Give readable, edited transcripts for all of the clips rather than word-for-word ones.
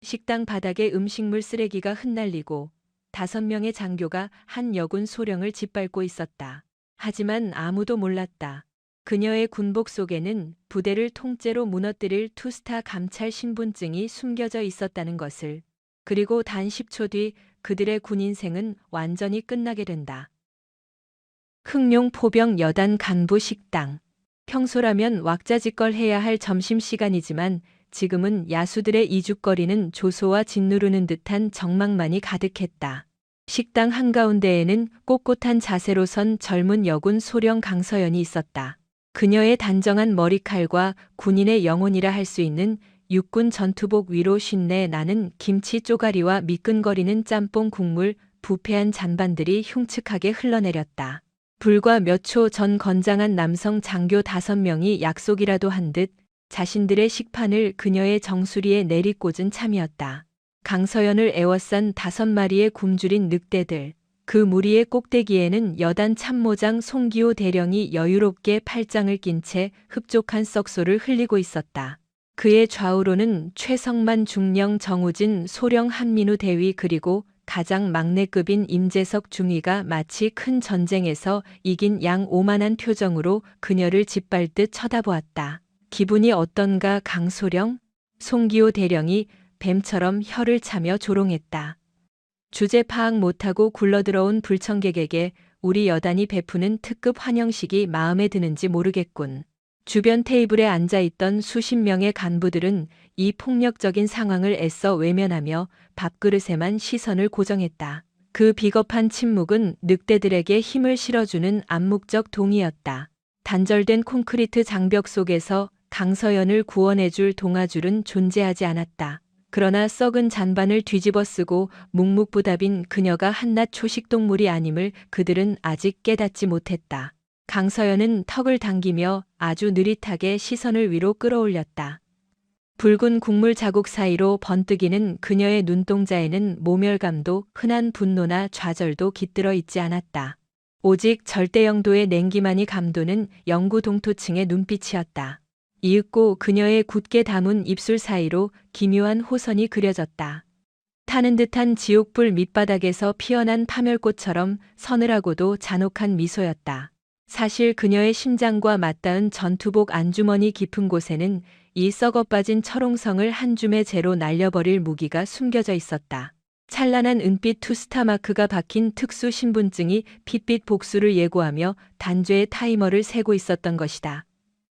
식당 바닥에 음식물 쓰레기가 흩날리고 5명의 장교가 한 여군 소령을 짓밟고 있었다. 하지만 아무도 몰랐다. 그녀의 군복 속에는 부대를 통째로 무너뜨릴 투스타 감찰 신분증이 숨겨져 있었다는 것을. 그리고 단 10초 뒤 그들의 군 인생은 완전히 끝나게 된다. 흑룡 포병 여단 간부 식당. 평소라면 왁자지껄해야 할 점심시간이지만 지금은 야수들의 이죽거리는 조소와 짓누르는 듯한 적막만이 가득했다. 식당 한가운데에는 꼿꼿한 자세로 선 젊은 여군 소령 강서연이 있었다. 그녀의 단정한 머리칼과 군인의 영혼이라 할 수 있는 육군 전투복 위로 쉰내 나는 김치 쪼가리와 미끈거리는 짬뽕 국물, 부패한 잔반들이 흉측하게 흘러내렸다. 불과 몇 초 전 건장한 남성 장교 5명이 약속이라도 한 듯 자신들의 식판을 그녀의 정수리에 내리꽂은 참이었다. 강서연을 에워싼 5마리의 굶주린 늑대들. 그 무리의 꼭대기에는 여단 참모장 송기호 대령이 여유롭게 팔짱을 낀 채 흡족한 썩소를 흘리고 있었다. 그의 좌우로는 최성만 중령 정우진 소령 한민우 대위 그리고 가장 막내급인 임재석 중위가 마치 큰 전쟁에서 이긴 양 오만한 표정으로 그녀를 짓밟듯 쳐다보았다. 기분이 어떤가 강소령? 송기호 대령이 뱀처럼 혀를 차며 조롱했다. 주제 파악 못하고 굴러들어온 불청객에게 우리 여단이 베푸는 특급 환영식이 마음에 드는지 모르겠군. 주변 테이블에 앉아있던 수십 명의 간부들은 이 폭력적인 상황을 애써 외면하며 밥그릇에만 시선을 고정했다. 그 비겁한 침묵은 늑대들에게 힘을 실어주는 암묵적 동의였다. 단절된 콘크리트 장벽 속에서 강서연을 구원해줄 동아줄은 존재하지 않았다. 그러나 썩은 잔반을 뒤집어 쓰고 묵묵부답인 그녀가 한낱 초식동물이 아님을 그들은 아직 깨닫지 못했다. 강서연은 턱을 당기며 아주 느릿하게 시선을 위로 끌어올렸다. 붉은 국물 자국 사이로 번뜩이는 그녀의 눈동자에는 모멸감도 흔한 분노나 좌절도 깃들어 있지 않았다. 오직 절대영도의 냉기만이 감도는 영구동토층의 눈빛이었다. 이윽고 그녀의 굳게 담은 입술 사이로 기묘한 호선이 그려졌다. 타는 듯한 지옥불 밑바닥에서 피어난 파멸꽃처럼 서늘하고도 잔혹한 미소였다. 사실 그녀의 심장과 맞닿은 전투복 안주머니 깊은 곳에는 이 썩어빠진 철옹성을 한 줌의 재로 날려버릴 무기가 숨겨져 있었다. 찬란한 은빛 투스타 마크가 박힌 특수 신분증이 핏빛 복수를 예고하며 단죄의 타이머를 세고 있었던 것이다.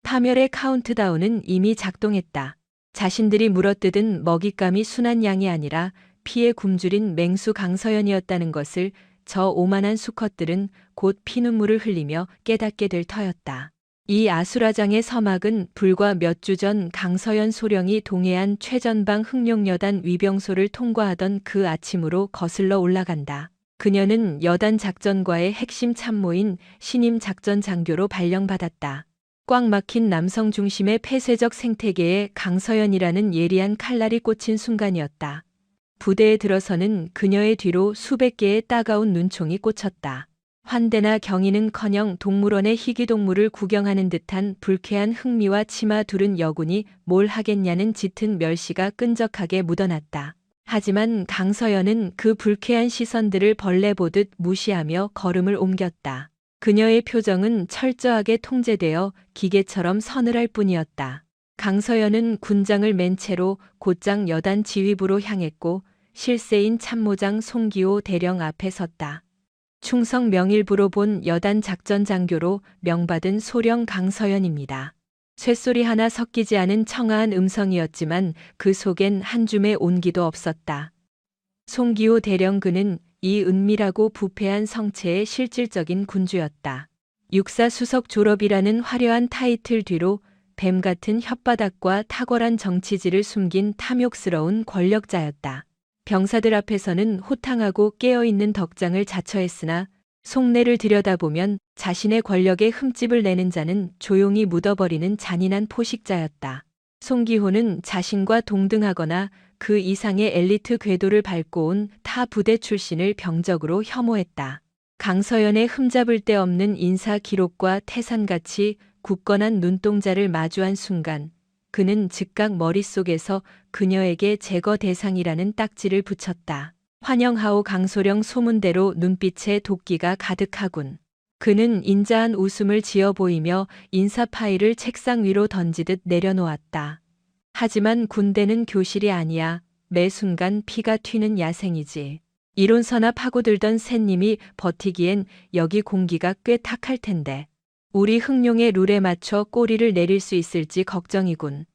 파멸의 카운트다운은 이미 작동했다. 자신들이 물어뜯은 먹잇감이 순한 양이 아니라 피에 굶주린 맹수 강서연이었다는 것을 저 오만한 수컷들은 곧 피눈물을 흘리며 깨닫게 될 터였다. 이 아수라장의 서막은 불과 몇 주 전 강서연 소령이 동해안 최전방 흑룡여단 위병소를 통과하던 그 아침으로 거슬러 올라간다. 그녀는 여단 작전과의 핵심 참모인 신임 작전 장교로 발령받았다. 꽉 막힌 남성 중심의 폐쇄적 생태계에 강서연이라는 예리한 칼날이 꽂힌 순간이었다. 부대에 들어서는 그녀의 뒤로 수백 개의 따가운 눈총이 꽂혔다. 환대나 경의는커녕 동물원의 희귀동물을 구경하는 듯한 불쾌한 흥미와 치마 두른 여군이 뭘 하겠냐는 짙은 멸시가 끈적하게 묻어났다. 하지만 강서연은 그 불쾌한 시선들을 벌레 보듯 무시하며 걸음을 옮겼다. 그녀의 표정은 철저하게 통제되어 기계처럼 서늘할 뿐이었다. 강서연은 군장을 맨 채로 곧장 여단 지휘부로 향했고 실세인 참모장 송기호 대령 앞에 섰다. 충성 명일부로 본 여단 작전 장교로 명받은 소령 강서연입니다. 쇳소리 하나 섞이지 않은 청아한 음성이었지만 그 속엔 한 줌의 온기도 없었다. 송기호 대령 그는 이 은밀하고 부패한 성체의 실질적인 군주였다. 육사 수석 졸업이라는 화려한 타이틀 뒤로 뱀 같은 혓바닥과 탁월한 정치질을 숨긴 탐욕스러운 권력자였다. 병사들 앞에서는 호탕하고 깨어있는 덕장을 자처했으나 속내를 들여다보면 자신의 권력에 흠집을 내는 자는 조용히 묻어버리는 잔인한 포식자였다. 송기호는 자신과 동등하거나 그 이상의 엘리트 궤도를 밟고 온 타 부대 출신을 병적으로 혐오했다. 강서연의 흠잡을 데 없는 인사 기록과 태산같이 굳건한 눈동자를 마주한 순간 그는 즉각 머릿속에서 그녀에게 제거 대상이라는 딱지를 붙였다. 환영하오. 강소령 소문대로 눈빛에 도끼가 가득하군. 그는 인자한 웃음을 지어 보이며 인사 파일을 책상 위로 던지듯 내려놓았다. 하지만 군대는 교실이 아니야. 매 순간 피가 튀는 야생이지. 이론서나 파고들던 샌님이 버티기엔 여기 공기가 꽤 탁할 텐데. 우리 흑룡의 룰에 맞춰 꼬리를 내릴 수 있을지 걱정이군.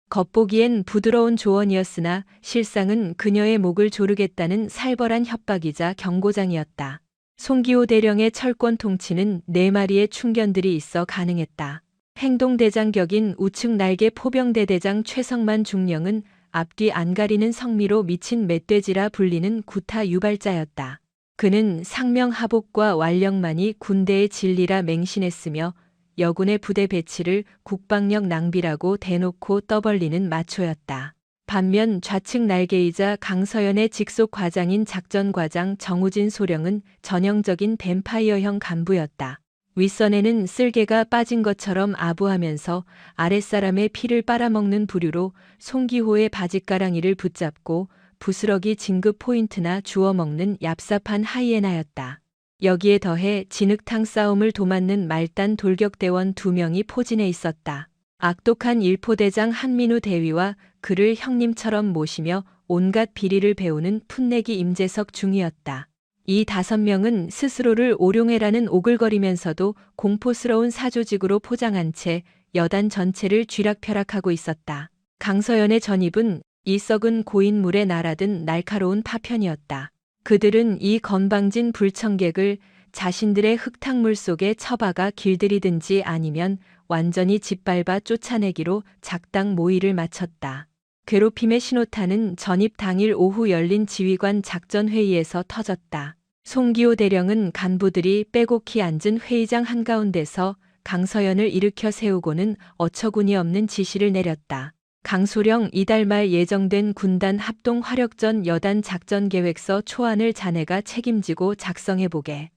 겉보기엔 부드러운 조언이었으나 실상은 그녀의 목을 조르겠다는 살벌한 협박이자 경고장이었다. 송기호 대령의 철권 통치는 4마리의 충견들이 있어 가능했다. 행동대장격인 우측 날개 포병대 대장 최성만 중령은 앞뒤 안 가리는 성미로 미친 멧돼지라 불리는 구타 유발자였다. 그는 상명하복과 완령만이 군대의 진리라 맹신했으며 여군의 부대 배치를 국방력 낭비라고 대놓고 떠벌리는 마초였다. 반면 좌측 날개이자 강서연의 직속 과장인 작전과장 정우진 소령은 전형적인 뱀파이어형 간부였다. 윗선에는 쓸개가 빠진 것처럼 아부하면서 아랫사람의 피를 빨아먹는 부류로 송기호의 바짓가랑이를 붙잡고 부스러기 진급 포인트나 주워먹는 얍삽한 하이에나였다. 여기에 더해 진흙탕 싸움을 도맡는 말단 돌격대원 2명이 포진해 있었다. 악독한 일포대장 한민우 대위와 그를 형님처럼 모시며 온갖 비리를 배우는 풋내기 임재석 중이었다. 이 5명은 스스로를 오룡해라는 오글거리면서도 공포스러운 사조직으로 포장한 채 여단 전체를 쥐락펴락하고 있었다. 강서연의 전입은 이 썩은 고인물에 날아든 날카로운 파편이었다. 그들은 이 건방진 불청객을 자신들의 흙탕물 속에 처박아 길들이든지 아니면 완전히 짓밟아 쫓아내기로 작당 모의를 마쳤다. 괴롭힘의 신호탄은 전입 당일 오후 열린 지휘관 작전회의에서 터졌다. 송기호 대령은 간부들이 빼곡히 앉은 회의장 한가운데서 강서연을 일으켜 세우고는 어처구니 없는 지시를 내렸다. 강소령, 이달 말 예정된 군단 합동 화력전 여단 작전계획서 초안을 자네가 책임지고 작성해보게.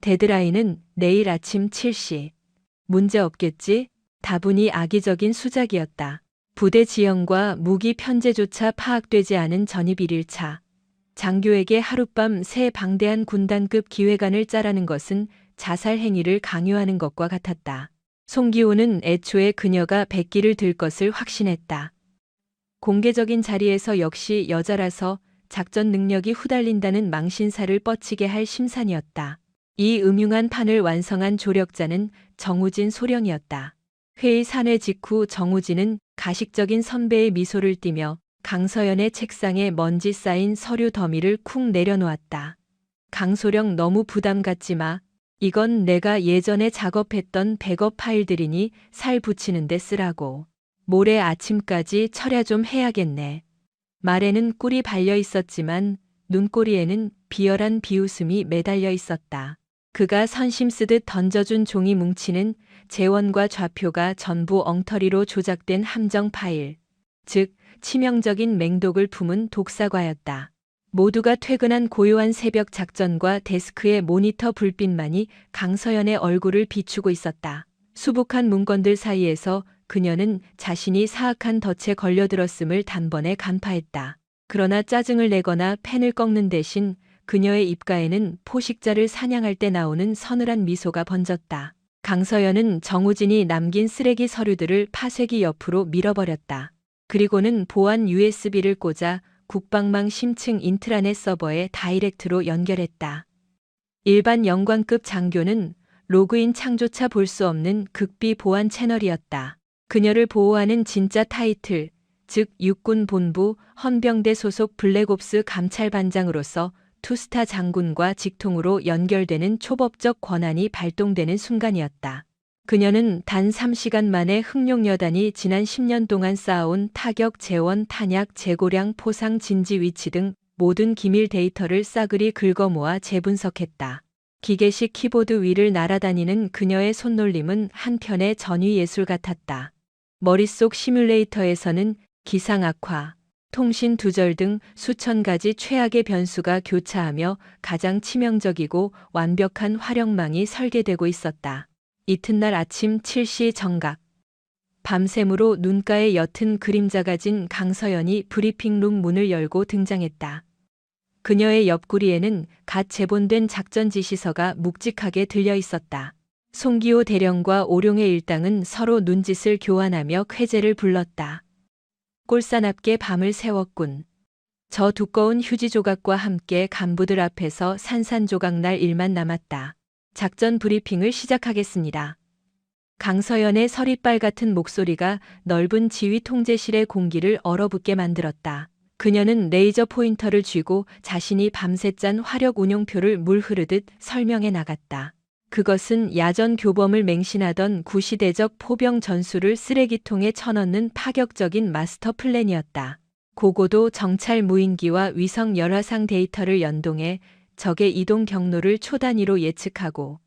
데드라인은 내일 아침 7시. 문제 없겠지? 다분히 악의적인 수작이었다. 부대 지형과 무기 편제조차 파악되지 않은 전입 1일차. 장교에게 하룻밤 새 방대한 군단급 기획안을 짜라는 것은 자살 행위를 강요하는 것과 같았다. 송기호는 애초에 그녀가 백기를 들 것을 확신했다. 공개적인 자리에서 역시 여자라서 작전 능력이 후달린다는 망신사를 뻗치게 할 심산이었다. 이 음흉한 판을 완성한 조력자는 정우진 소령이었다. 회의 산회 직후 정우진은 가식적인 선배의 미소를 띠며 강서연의 책상에 먼지 쌓인 서류 더미를 쿵 내려놓았다. 강소령, 너무 부담 갖지 마. 이건 내가 예전에 작업했던 백업 파일들이니 살 붙이는데 쓰라고. 모레 아침까지 철야 좀 해야겠네. 말에는 꿀이 발려 있었지만 눈꼬리에는 비열한 비웃음이 매달려 있었다. 그가 선심 쓰듯 던져준 종이 뭉치는 재원과 좌표가 전부 엉터리로 조작된 함정 파일, 즉 치명적인 맹독을 품은 독사과였다. 모두가 퇴근한 고요한 새벽 작전과 데스크의 모니터 불빛만이 강서연의 얼굴을 비추고 있었다. 수북한 문건들 사이에서 그녀는 자신이 사악한 덫에 걸려들었음을 단번에 간파했다. 그러나 짜증을 내거나 펜을 꺾는 대신 그녀의 입가에는 포식자를 사냥할 때 나오는 서늘한 미소가 번졌다. 강서연은 정우진이 남긴 쓰레기 서류들을 파쇄기 옆으로 밀어버렸다. 그리고는 보안 USB를 꽂아 국방망 심층 인트라넷 서버에 다이렉트로 연결했다. 일반 영관급 장교는 로그인 창조차 볼 수 없는 극비 보안 채널이었다. 그녀를 보호하는 진짜 타이틀, 즉 육군 본부 헌병대 소속 블랙옵스 감찰반장으로서 투스타 장군과 직통으로 연결되는 초법적 권한이 발동되는 순간이었다. 그녀는 단 3시간 만에 흑룡여단이 지난 10년 동안 쌓아온 타격, 재원, 탄약, 재고량, 포상, 진지 위치 등 모든 기밀 데이터를 싸그리 긁어모아 재분석했다. 기계식 키보드 위를 날아다니는 그녀의 손놀림은 한편의 전위예술 같았다. 머릿속 시뮬레이터에서는 기상 악화, 통신 두절 등 수천 가지 최악의 변수가 교차하며 가장 치명적이고 완벽한 활용망이 설계되고 있었다. 이튿날 아침 7시 정각. 밤샘으로 눈가에 옅은 그림자가 진 강서연이 브리핑룸 문을 열고 등장했다. 그녀의 옆구리에는 갓 제본된 작전 지시서가 묵직하게 들려 있었다. 송기호 대령과 오룡의 일당은 서로 눈짓을 교환하며 쾌재를 불렀다. 꼴사납게 밤을 새웠군. 저 두꺼운 휴지 조각과 함께 간부들 앞에서 산산조각 날 일만 남았다. 작전 브리핑을 시작하겠습니다. 강서연의 서리빨 같은 목소리가 넓은 지휘 통제실의 공기를 얼어붙게 만들었다. 그녀는 레이저 포인터를 쥐고 자신이 밤새 짠 화력 운용표를 물 흐르듯 설명해 나갔다. 그것은 야전 교범을 맹신하던 구시대적 포병 전술을 쓰레기통에 쳐넣는 파격적인 마스터 플랜이었다. 고고도 정찰 무인기와 위성 열화상 데이터를 연동해 적의 이동 경로를 초단위로 예측하고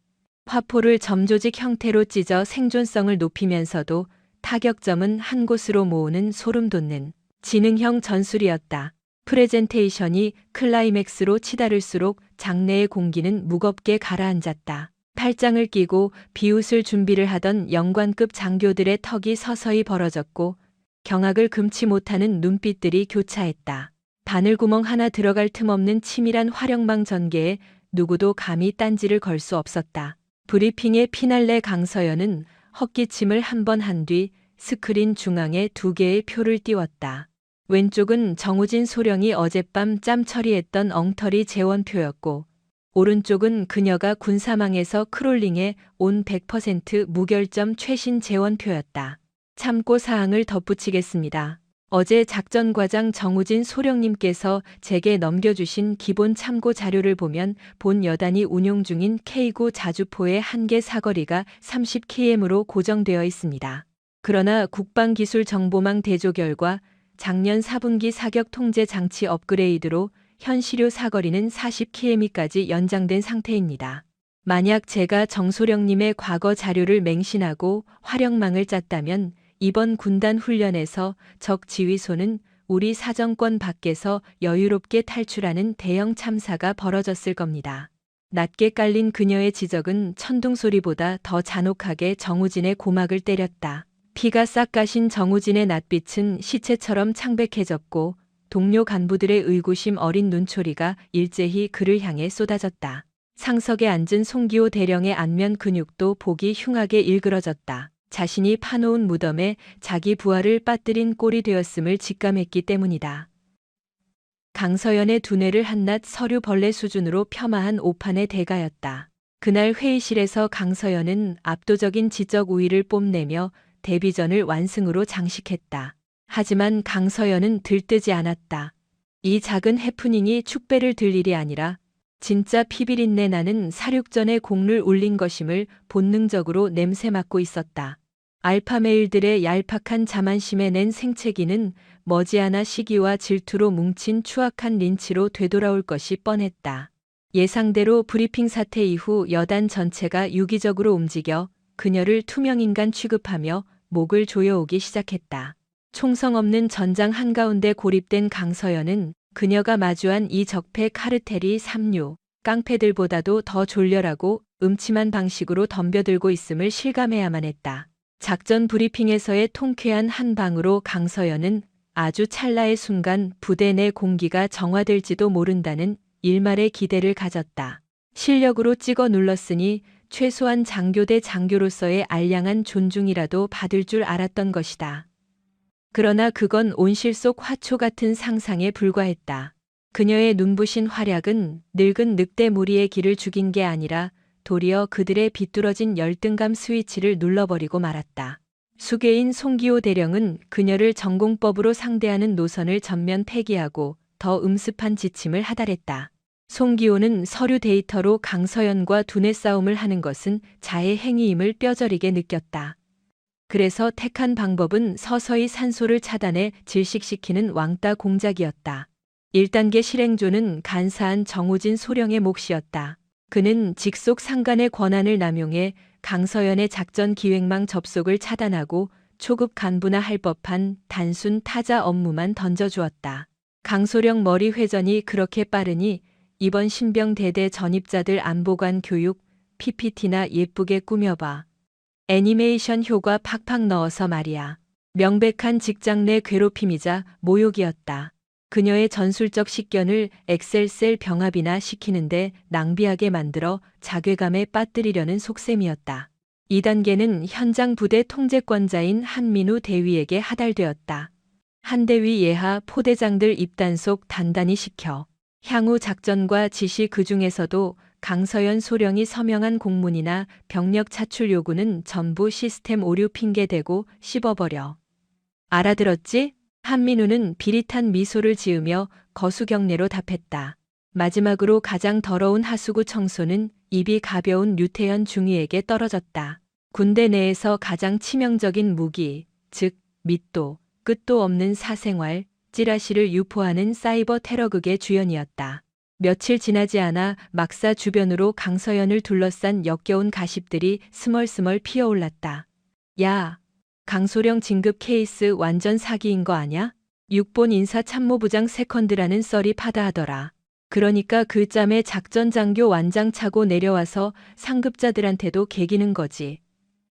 화포를 점조직 형태로 찢어 생존성을 높이면서도 타격점은 한 곳으로 모으는 소름 돋는 지능형 전술이었다. 프레젠테이션이 클라이맥스로 치달을수록 장내의 공기는 무겁게 가라앉았다. 팔짱을 끼고 비웃을 준비를 하던 영관급 장교들의 턱이 서서히 벌어졌고 경악을 금치 못하는 눈빛들이 교차했다. 바늘구멍 하나 들어갈 틈 없는 치밀한 화력망 전개에 누구도 감히 딴지를 걸 수 없었다. 브리핑의 피날레 강서연은 헛기침을 한 번 한 뒤 스크린 중앙에 2개의 표를 띄웠다. 왼쪽은 정우진 소령이 어젯밤 짬 처리했던 엉터리 재원표였고 오른쪽은 그녀가 군사망에서 크롤링해 온 100% 무결점 최신 재원표였다. 참고 사항을 덧붙이겠습니다. 어제 작전과장 정우진 소령님께서 제게 넘겨주신 기본 참고 자료를 보면 본 여단이 운용 중인 K9 자주포의 한계 사거리가 30km로 고정되어 있습니다. 그러나 국방기술정보망 대조 결과 작년 4분기 사격 통제 장치 업그레이드로 현 시료 사거리는 40km까지 연장된 상태입니다. 만약 제가 정소령님의 과거 자료를 맹신하고 화력망을 짰다면 이번 군단 훈련에서 적 지휘소는 우리 사정권 밖에서 여유롭게 탈출하는 대형 참사가 벌어졌을 겁니다. 낮게 깔린 그녀의 지적은 천둥 소리보다 더 잔혹하게 정우진의 고막을 때렸다. 피가 싹 가신 정우진의 낯빛은 시체처럼 창백해졌고 동료 간부들의 의구심 어린 눈초리가 일제히 그를 향해 쏟아졌다. 상석에 앉은 송기호 대령의 안면 근육도 보기 흉하게 일그러졌다. 자신이 파놓은 무덤에 자기 부하를 빠뜨린 꼴이 되었음을 직감했기 때문이다. 강서연의 두뇌를 한낱 서류 벌레 수준으로 폄하한 오판의 대가였다. 그날 회의실에서 강서연은 압도적인 지적 우위를 뽐내며 데뷔전을 완승으로 장식했다. 하지만 강서연은 들뜨지 않았다. 이 작은 해프닝이 축배를 들 일이 아니라 진짜 피비린내 나는 사륙전에 공을 울린 것임을 본능적으로 냄새 맡고 있었다. 알파메일들의 얄팍한 자만심에 낸 생채기는 머지않아 시기와 질투로 뭉친 추악한 린치로 되돌아올 것이 뻔했다. 예상대로 브리핑 사태 이후 여단 전체가 유기적으로 움직여 그녀를 투명인간 취급하며 목을 조여오기 시작했다. 총성 없는 전장 한가운데 고립된 강서연은 그녀가 마주한 이 적폐 카르텔이 삼류, 깡패들보다도 더 졸렬하고 음침한 방식으로 덤벼들고 있음을 실감해야만 했다. 작전 브리핑에서의 통쾌한 한 방으로 강서연은 아주 찰나의 순간 부대 내 공기가 정화될지도 모른다는 일말의 기대를 가졌다. 실력으로 찍어 눌렀으니 최소한 장교대 장교로서의 알량한 존중이라도 받을 줄 알았던 것이다. 그러나 그건 온실 속 화초 같은 상상에 불과했다. 그녀의 눈부신 활약은 늙은 늑대 무리의 길을 죽인 게 아니라 도리어 그들의 비뚤어진 열등감 스위치를 눌러버리고 말았다. 수괴인 송기호 대령은 그녀를 전공법으로 상대하는 노선을 전면 폐기하고 더 음습한 지침을 하달했다. 송기호는 서류 데이터로 강서연과 두뇌 싸움을 하는 것은 자해 행위임을 뼈저리게 느꼈다. 그래서 택한 방법은 서서히 산소를 차단해 질식시키는 왕따 공작이었다. 1단계 실행조는 간사한 정우진 소령의 몫이었다. 그는 직속 상관의 권한을 남용해 강서연의 작전 기획망 접속을 차단하고 초급 간부나 할 법한 단순 타자 업무만 던져주었다. 강소령 머리 회전이 그렇게 빠르니 이번 신병 대대 전입자들 안보관 교육 PPT나 예쁘게 꾸며봐. 애니메이션 효과 팍팍 넣어서 말이야. 명백한 직장 내 괴롭힘이자 모욕이었다. 그녀의 전술적 식견을 엑셀셀 병합이나 시키는데 낭비하게 만들어 자괴감에 빠뜨리려는 속셈이었다. 2단계는 현장 부대 통제권자인 한민우 대위에게 하달되었다. 한대위 예하 포대장들 입단속 단단히 시켜. 향후 작전과 지시 그중에서도 강서연 소령이 서명한 공문이나 병력 차출 요구는 전부 시스템 오류 핑계대고 씹어버려. 알아들었지? 한민우는 비릿한 미소를 지으며 거수경례로 답했다. 마지막으로 가장 더러운 하수구 청소는 입이 가벼운 류태현 중위에게 떨어졌다. 군대 내에서 가장 치명적인 무기, 즉 밑도 끝도 없는 사생활, 찌라시를 유포하는 사이버 테러극의 주연이었다. 며칠 지나지 않아 막사 주변으로 강서연을 둘러싼 역겨운 가십들이 스멀스멀 피어올랐다. 야, 강소령 진급 케이스 완전 사기인 거 아냐? 육본 인사참모부장 세컨드라는 썰이 파다하더라. 그러니까 그 짬에 작전 장교 완장 차고 내려와서 상급자들한테도 개기는 거지.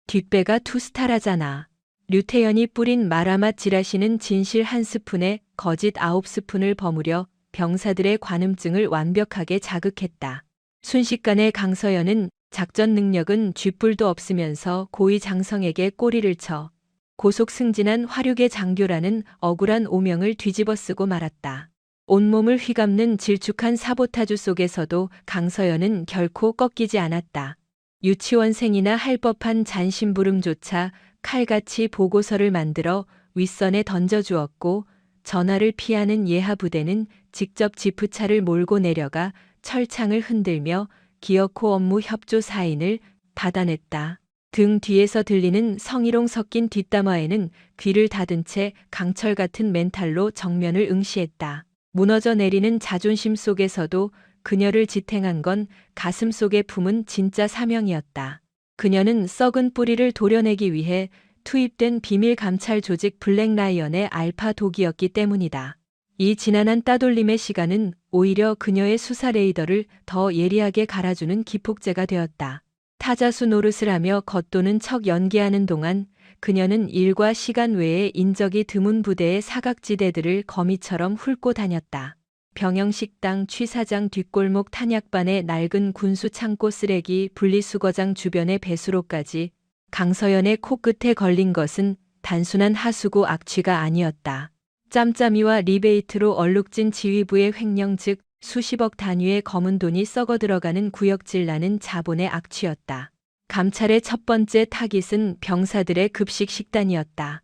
뒷배가 투스타라잖아. 류태현이 뿌린 마라맛 지라시는 진실 1스푼에 거짓 9스푼을 버무려 병사들의 관음증을 완벽하게 자극했다. 순식간에 강서연은 작전 능력은 쥐뿔도 없으면서 고위 장성에게 꼬리를 쳐 고속 승진한 화류계 장교라는 억울한 오명을 뒤집어쓰고 말았다. 온몸을 휘감는 질축한 사보타주 속에서도 강서연은 결코 꺾이지 않았다. 유치원생이나 할 법한 잔심부름조차 칼같이 보고서를 만들어 윗선에 던져주었고 전화를 피하는 예하 부대는 직접 지프차를 몰고 내려가 철창을 흔들며 기어코 업무 협조 사인을 받아냈다. 등 뒤에서 들리는 성희롱 섞인 뒷담화에는 귀를 닫은 채 강철 같은 멘탈로 정면을 응시했다. 무너져 내리는 자존심 속에서도 그녀를 지탱한 건 가슴 속에 품은 진짜 사명이었다. 그녀는 썩은 뿌리를 도려내기 위해 투입된 비밀 감찰 조직 블랙라이언의 알파 독이었기 때문이다. 이 지난한 따돌림의 시간은 오히려 그녀의 수사 레이더를 더 예리하게 갈아주는 기폭제가 되었다. 타자수 노릇을 하며 겉도는 척 연기하는 동안 그녀는 일과 시간 외에 인적이 드문 부대의 사각지대들을 거미처럼 훑고 다녔다. 병영식당 취사장 뒷골목 탄약반의 낡은 군수 창고 쓰레기 분리수거장 주변의 배수로까지 강서연의 코끝에 걸린 것은 단순한 하수구 악취가 아니었다. 짬짬이와 리베이트로 얼룩진 지휘부의 횡령 즉 수십억 단위의 검은 돈이 썩어 들어가는 구역질 나는 자본의 악취였다. 감찰의 첫 번째 타깃은 병사들의 급식 식단이었다.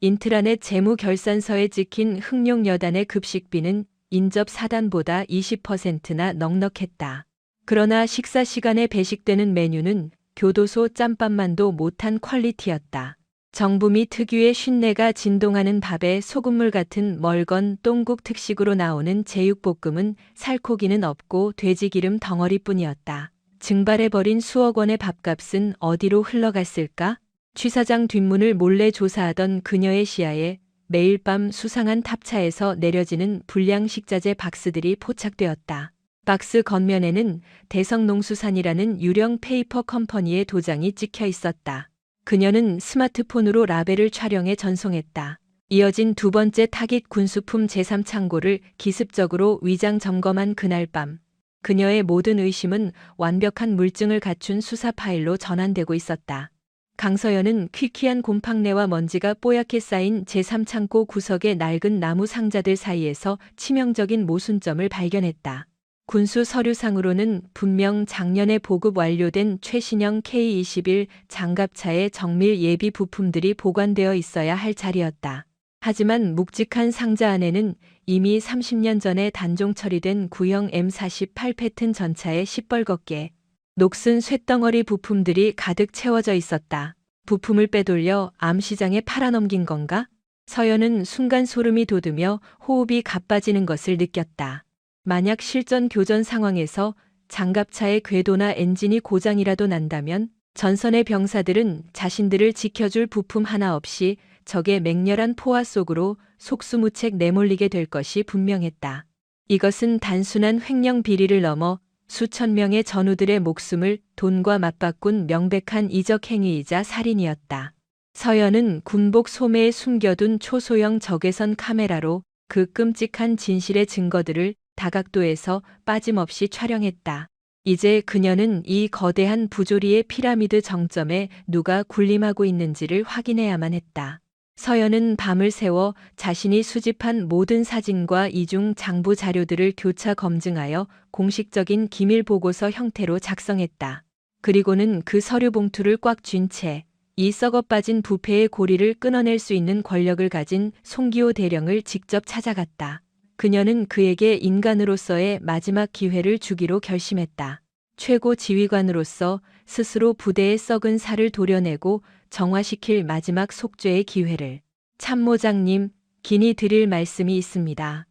인트라넷 재무 결산서에 찍힌 흑룡 여단의 급식비는 인접 사단보다 20%나 넉넉했다. 그러나 식사 시간에 배식되는 메뉴는 교도소 짬밥만도 못한 퀄리티였다. 정부 및 특유의 쉰내가 진동하는 밥에 소금물 같은 멀건 똥국 특식으로 나오는 제육볶음은 살코기는 없고 돼지기름 덩어리뿐이었다. 증발해버린 수억 원의 밥값은 어디로 흘러갔을까? 취사장 뒷문을 몰래 조사하던 그녀의 시야에 매일 밤 수상한 탑차에서 내려지는 불량식자재 박스들이 포착되었다. 박스 겉면에는 대성농수산이라는 유령 페이퍼 컴퍼니의 도장이 찍혀 있었다. 그녀는 스마트폰으로 라벨을 촬영해 전송했다. 이어진 두 번째 타깃 군수품 제3창고를 기습적으로 위장 점검한 그날 밤. 그녀의 모든 의심은 완벽한 물증을 갖춘 수사 파일로 전환되고 있었다. 강서연은 퀴퀴한 곰팡내와 먼지가 뽀얗게 쌓인 제3창고 구석의 낡은 나무 상자들 사이에서 치명적인 모순점을 발견했다. 군수 서류상으로는 분명 작년에 보급 완료된 최신형 K21 장갑차의 정밀 예비 부품들이 보관되어 있어야 할 자리였다. 하지만 묵직한 상자 안에는 이미 30년 전에 단종 처리된 구형 M48 패튼 전차의 시뻘겋게 녹슨 쇳덩어리 부품들이 가득 채워져 있었다. 부품을 빼돌려 암시장에 팔아넘긴 건가? 서연은 순간 소름이 돋으며 호흡이 가빠지는 것을 느꼈다. 만약 실전 교전 상황에서 장갑차의 궤도나 엔진이 고장이라도 난다면 전선의 병사들은 자신들을 지켜줄 부품 하나 없이 적의 맹렬한 포화 속으로 속수무책 내몰리게 될 것이 분명했다. 이것은 단순한 횡령 비리를 넘어 수천 명의 전우들의 목숨을 돈과 맞바꾼 명백한 이적 행위이자 살인이었다. 서연은 군복 소매에 숨겨둔 초소형 적외선 카메라로 그 끔찍한 진실의 증거들을 다각도에서 빠짐없이 촬영했다. 이제 그녀는 이 거대한 부조리의 피라미드 정점에 누가 군림하고 있는지를 확인해야만 했다. 서연은 밤을 새워 자신이 수집한 모든 사진과 이중 장부 자료들을 교차 검증하여 공식적인 기밀 보고서 형태로 작성했다. 그리고는 그 서류 봉투를 꽉 쥔 채 이 썩어 빠진 부패의 고리를 끊어낼 수 있는 권력을 가진 송기호 대령을 직접 찾아갔다. 그녀는 그에게 인간으로서의 마지막 기회를 주기로 결심했다. 최고 지휘관으로서 스스로 부대의 썩은 살을 도려내고 정화시킬 마지막 속죄의 기회를. 참모장님, 긴히 드릴 말씀이 있습니다.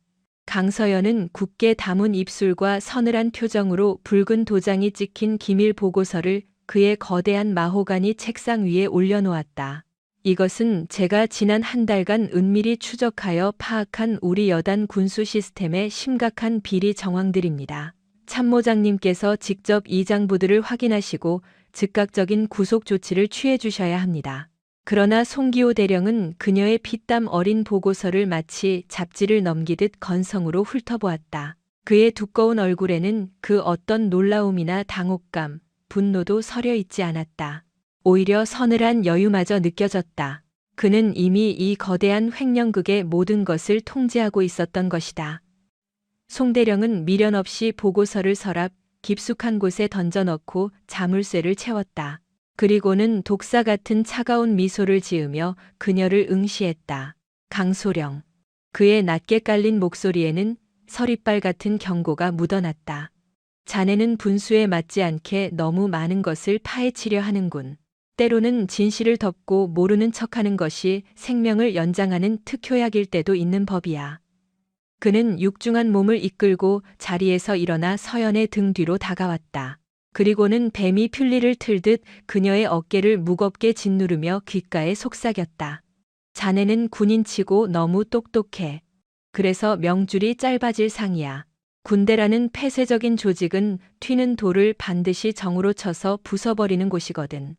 강서연은 굳게 담은 입술과 서늘한 표정으로 붉은 도장이 찍힌 기밀 보고서를 그의 거대한 마호가니 책상 위에 올려놓았다. 이것은 제가 지난 한 달간 은밀히 추적하여 파악한 우리 여단 군수 시스템의 심각한 비리 정황들입니다. 참모장님께서 직접 이 장부들을 확인하시고 즉각적인 구속 조치를 취해 주셔야 합니다. 그러나 송기호 대령은 그녀의 피땀 어린 보고서를 마치 잡지를 넘기듯 건성으로 훑어보았다. 그의 두꺼운 얼굴에는 그 어떤 놀라움이나 당혹감, 분노도 서려 있지 않았다. 오히려 서늘한 여유마저 느껴졌다. 그는 이미 이 거대한 횡령극의 모든 것을 통제하고 있었던 것이다. 송 대령은 미련 없이 보고서를 서랍 깊숙한 곳에 던져넣고 자물쇠를 채웠다. 그리고는 독사 같은 차가운 미소를 지으며 그녀를 응시했다. 강소령. 그의 낮게 깔린 목소리에는 서리빨 같은 경고가 묻어났다. 자네는 분수에 맞지 않게 너무 많은 것을 파헤치려 하는군. 때로는 진실을 덮고 모르는 척하는 것이 생명을 연장하는 특효약일 때도 있는 법이야. 그는 육중한 몸을 이끌고 자리에서 일어나 서연의 등 뒤로 다가왔다. 그리고는 뱀이 편리를 틀듯 그녀의 어깨를 무겁게 짓누르며 귓가에 속삭였다. 자네는 군인치고 너무 똑똑해. 그래서 명줄이 짧아질 상이야. 군대라는 폐쇄적인 조직은 튀는 돌을 반드시 정으로 쳐서 부숴버리는 곳이거든.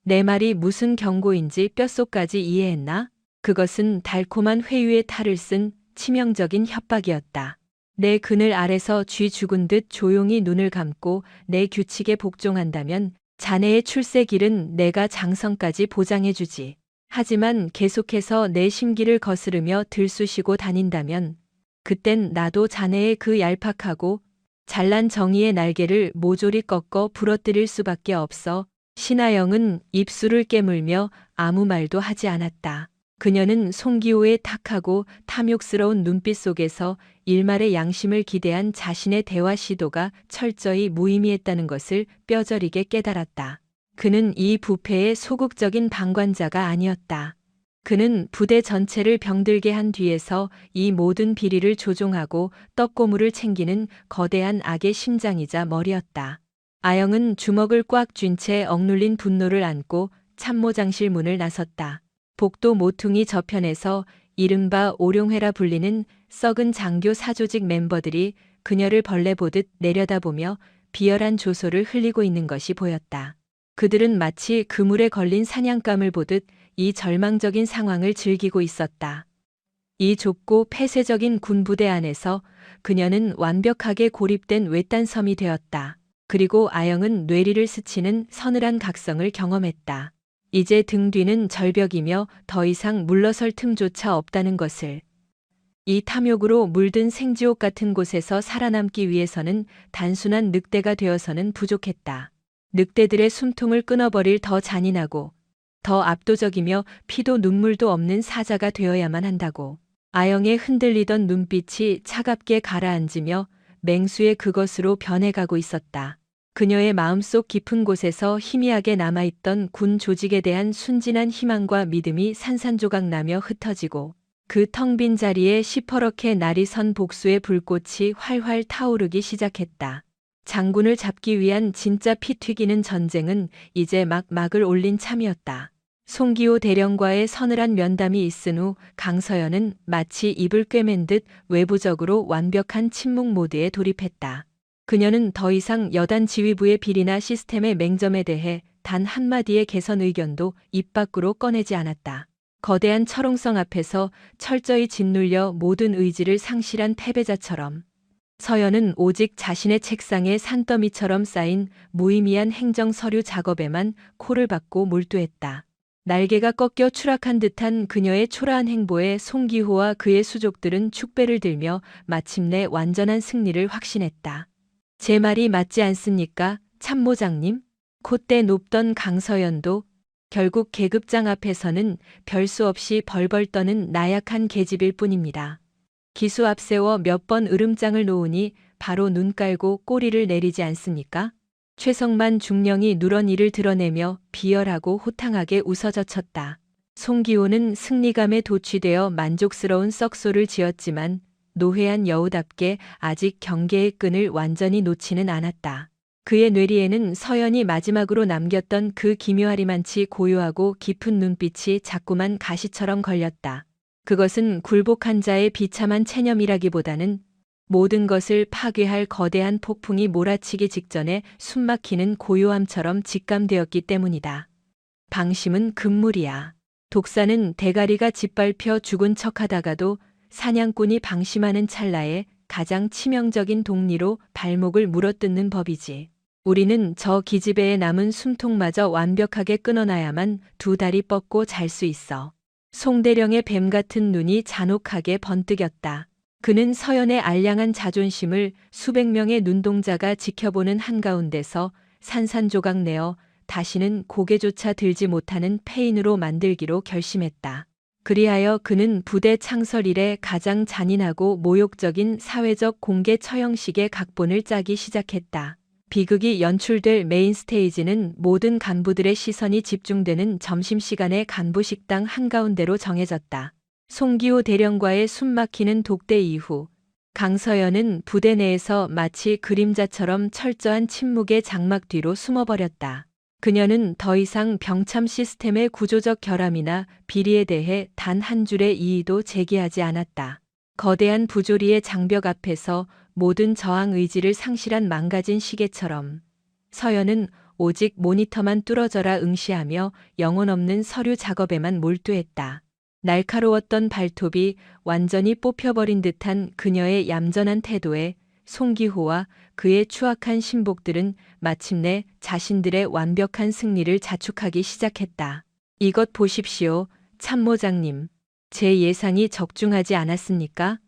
내 말이 무슨 경고인지 뼛속까지 이해했나? 그것은 달콤한 회유의 탈을 쓴 치명적인 협박이었다. 내 그늘 아래서 쥐 죽은 듯 조용히 눈을 감고 내 규칙에 복종한다면 자네의 출세길은 내가 장성까지 보장해주지. 하지만 계속해서 내 심기를 거스르며 들쑤시고 다닌다면 그땐 나도 자네의 그 얄팍하고 잘난 정의의 날개를 모조리 꺾어 부러뜨릴 수밖에 없어. 신하영은 입술을 깨물며 아무 말도 하지 않았다. 그녀는 송기호의 탁하고 탐욕스러운 눈빛 속에서 일말의 양심을 기대한 자신의 대화 시도가 철저히 무의미했다는 것을 뼈저리게 깨달았다. 그는 이 부패의 소극적인 방관자가 아니었다. 그는 부대 전체를 병들게 한 뒤에서 이 모든 비리를 조종하고 떡고물을 챙기는 거대한 악의 심장이자 머리였다. 아영은 주먹을 꽉 쥔 채 억눌린 분노를 안고 참모장실 문을 나섰다. 복도 모퉁이 저편에서 이른바 오룡회라 불리는 썩은 장교 사조직 멤버들이 그녀를 벌레 보듯 내려다보며 비열한 조소를 흘리고 있는 것이 보였다. 그들은 마치 그물에 걸린 사냥감을 보듯 이 절망적인 상황을 즐기고 있었다. 이 좁고 폐쇄적인 군부대 안에서 그녀는 완벽하게 고립된 외딴 섬이 되었다. 그리고 아영은 뇌리를 스치는 서늘한 각성을 경험했다. 이제 등 뒤는 절벽이며 더 이상 물러설 틈조차 없다는 것을. 이 탐욕으로 물든 생지옥 같은 곳에서 살아남기 위해서는 단순한 늑대가 되어서는 부족했다. 늑대들의 숨통을 끊어버릴 더 잔인하고 더 압도적이며 피도 눈물도 없는 사자가 되어야만 한다고. 아영의 흔들리던 눈빛이 차갑게 가라앉으며 맹수의 그것으로 변해가고 있었다. 그녀의 마음속 깊은 곳에서 희미하게 남아있던 군 조직에 대한 순진한 희망과 믿음이 산산조각 나며 흩어지고 그 텅 빈 자리에 시퍼렇게 날이 선 복수의 불꽃이 활활 타오르기 시작했다. 장군을 잡기 위한 진짜 피 튀기는 전쟁은 이제 막을 올린 참이었다. 송기호 대령과의 서늘한 면담이 있은 후 강서연은 마치 입을 꿰맨 듯 외부적으로 완벽한 침묵 모드에 돌입했다. 그녀는 더 이상 여단 지휘부의 비리나 시스템의 맹점에 대해 단 한마디의 개선 의견도 입 밖으로 꺼내지 않았다. 거대한 철옹성 앞에서 철저히 짓눌려 모든 의지를 상실한 패배자처럼 서연은 오직 자신의 책상에 산더미처럼 쌓인 무의미한 행정 서류 작업에만 코를 박고 몰두했다. 날개가 꺾여 추락한 듯한 그녀의 초라한 행보에 송기호와 그의 수족들은 축배를 들며 마침내 완전한 승리를 확신했다. 제 말이 맞지 않습니까, 참모장님? 콧대 높던 강서연도 결국 계급장 앞에서는 별 수 없이 벌벌 떠는 나약한 계집일 뿐입니다. 기수 앞세워 몇 번 으름장을 놓으니 바로 눈 깔고 꼬리를 내리지 않습니까? 최성만 중령이 누런 이를 드러내며 비열하고 호탕하게 웃어젖혔다. 송기호는 승리감에 도취되어 만족스러운 썩소를 지었지만 노회한 여우답게 아직 경계의 끈을 완전히 놓지는 않았다. 그의 뇌리에는 서연이 마지막으로 남겼던 그 기묘하리만치 고요하고 깊은 눈빛이 자꾸만 가시처럼 걸렸다. 그것은 굴복한 자의 비참한 체념이라기보다는 모든 것을 파괴할 거대한 폭풍이 몰아치기 직전에 숨막히는 고요함처럼 직감되었기 때문이다. 방심은 금물이야. 독사는 대가리가 짓밟혀 죽은 척하다가도 사냥꾼이 방심하는 찰나에 가장 치명적인 독리로 발목을 물어뜯는 법이지. 우리는 저 기집애의 남은 숨통마저 완벽하게 끊어놔야만 두 다리 뻗고 잘 수 있어. 송대령의 뱀 같은 눈이 잔혹하게 번뜩였다. 그는 서연의 알량한 자존심을 수백 명의 눈동자가 지켜보는 한가운데서 산산조각 내어 다시는 고개조차 들지 못하는 패인으로 만들기로 결심했다. 그리하여 그는 부대 창설 이래 가장 잔인하고 모욕적인 사회적 공개 처형식의 각본을 짜기 시작했다. 비극이 연출될 메인 스테이지는 모든 간부들의 시선이 집중되는 점심시간의 간부식당 한가운데로 정해졌다. 송기호 대령과의 숨막히는 독대 이후 강서연은 부대 내에서 마치 그림자처럼 철저한 침묵의 장막 뒤로 숨어버렸다. 그녀는 더 이상 병참 시스템의 구조적 결함이나 비리에 대해 단 한 줄의 이의도 제기하지 않았다. 거대한 부조리의 장벽 앞에서 모든 저항 의지를 상실한 망가진 시계처럼 서연은 오직 모니터만 뚫어져라 응시하며 영혼 없는 서류 작업에만 몰두했다. 날카로웠던 발톱이 완전히 뽑혀버린 듯한 그녀의 얌전한 태도에 송기호와 그의 추악한 신복들은 마침내 자신들의 완벽한 승리를 자축하기 시작했다. 이것 보십시오, 참모장님. 제 예상이 적중하지 않았습니까?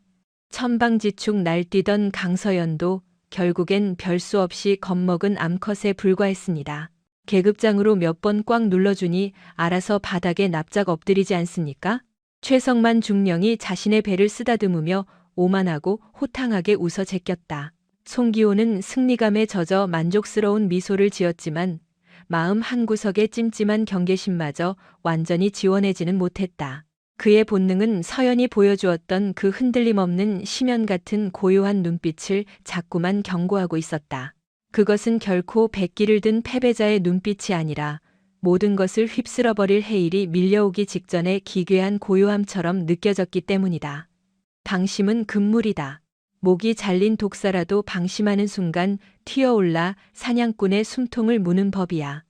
천방지축 날뛰던 강서연도 결국엔 별 수 없이 겁먹은 암컷에 불과했습니다. 계급장으로 몇 번 꽉 눌러주니 알아서 바닥에 납작 엎드리지 않습니까? 최성만 중령이 자신의 배를 쓰다듬으며 오만하고 호탕하게 웃어 제꼈다. 송기호는 승리감에 젖어 만족스러운 미소를 지었지만 마음 한구석의 찜찜한 경계심마저 완전히 지워내지는 못했다. 그의 본능은 서연이 보여주었던 그 흔들림 없는 심연 같은 고요한 눈빛을 자꾸만 경고하고 있었다. 그것은 결코 백기를 든 패배자의 눈빛이 아니라 모든 것을 휩쓸어버릴 해일이 밀려오기 직전의 기괴한 고요함처럼 느껴졌기 때문이다. 방심은 금물이다. 목이 잘린 독사라도 방심하는 순간 튀어올라 사냥꾼의 숨통을 무는 법이야.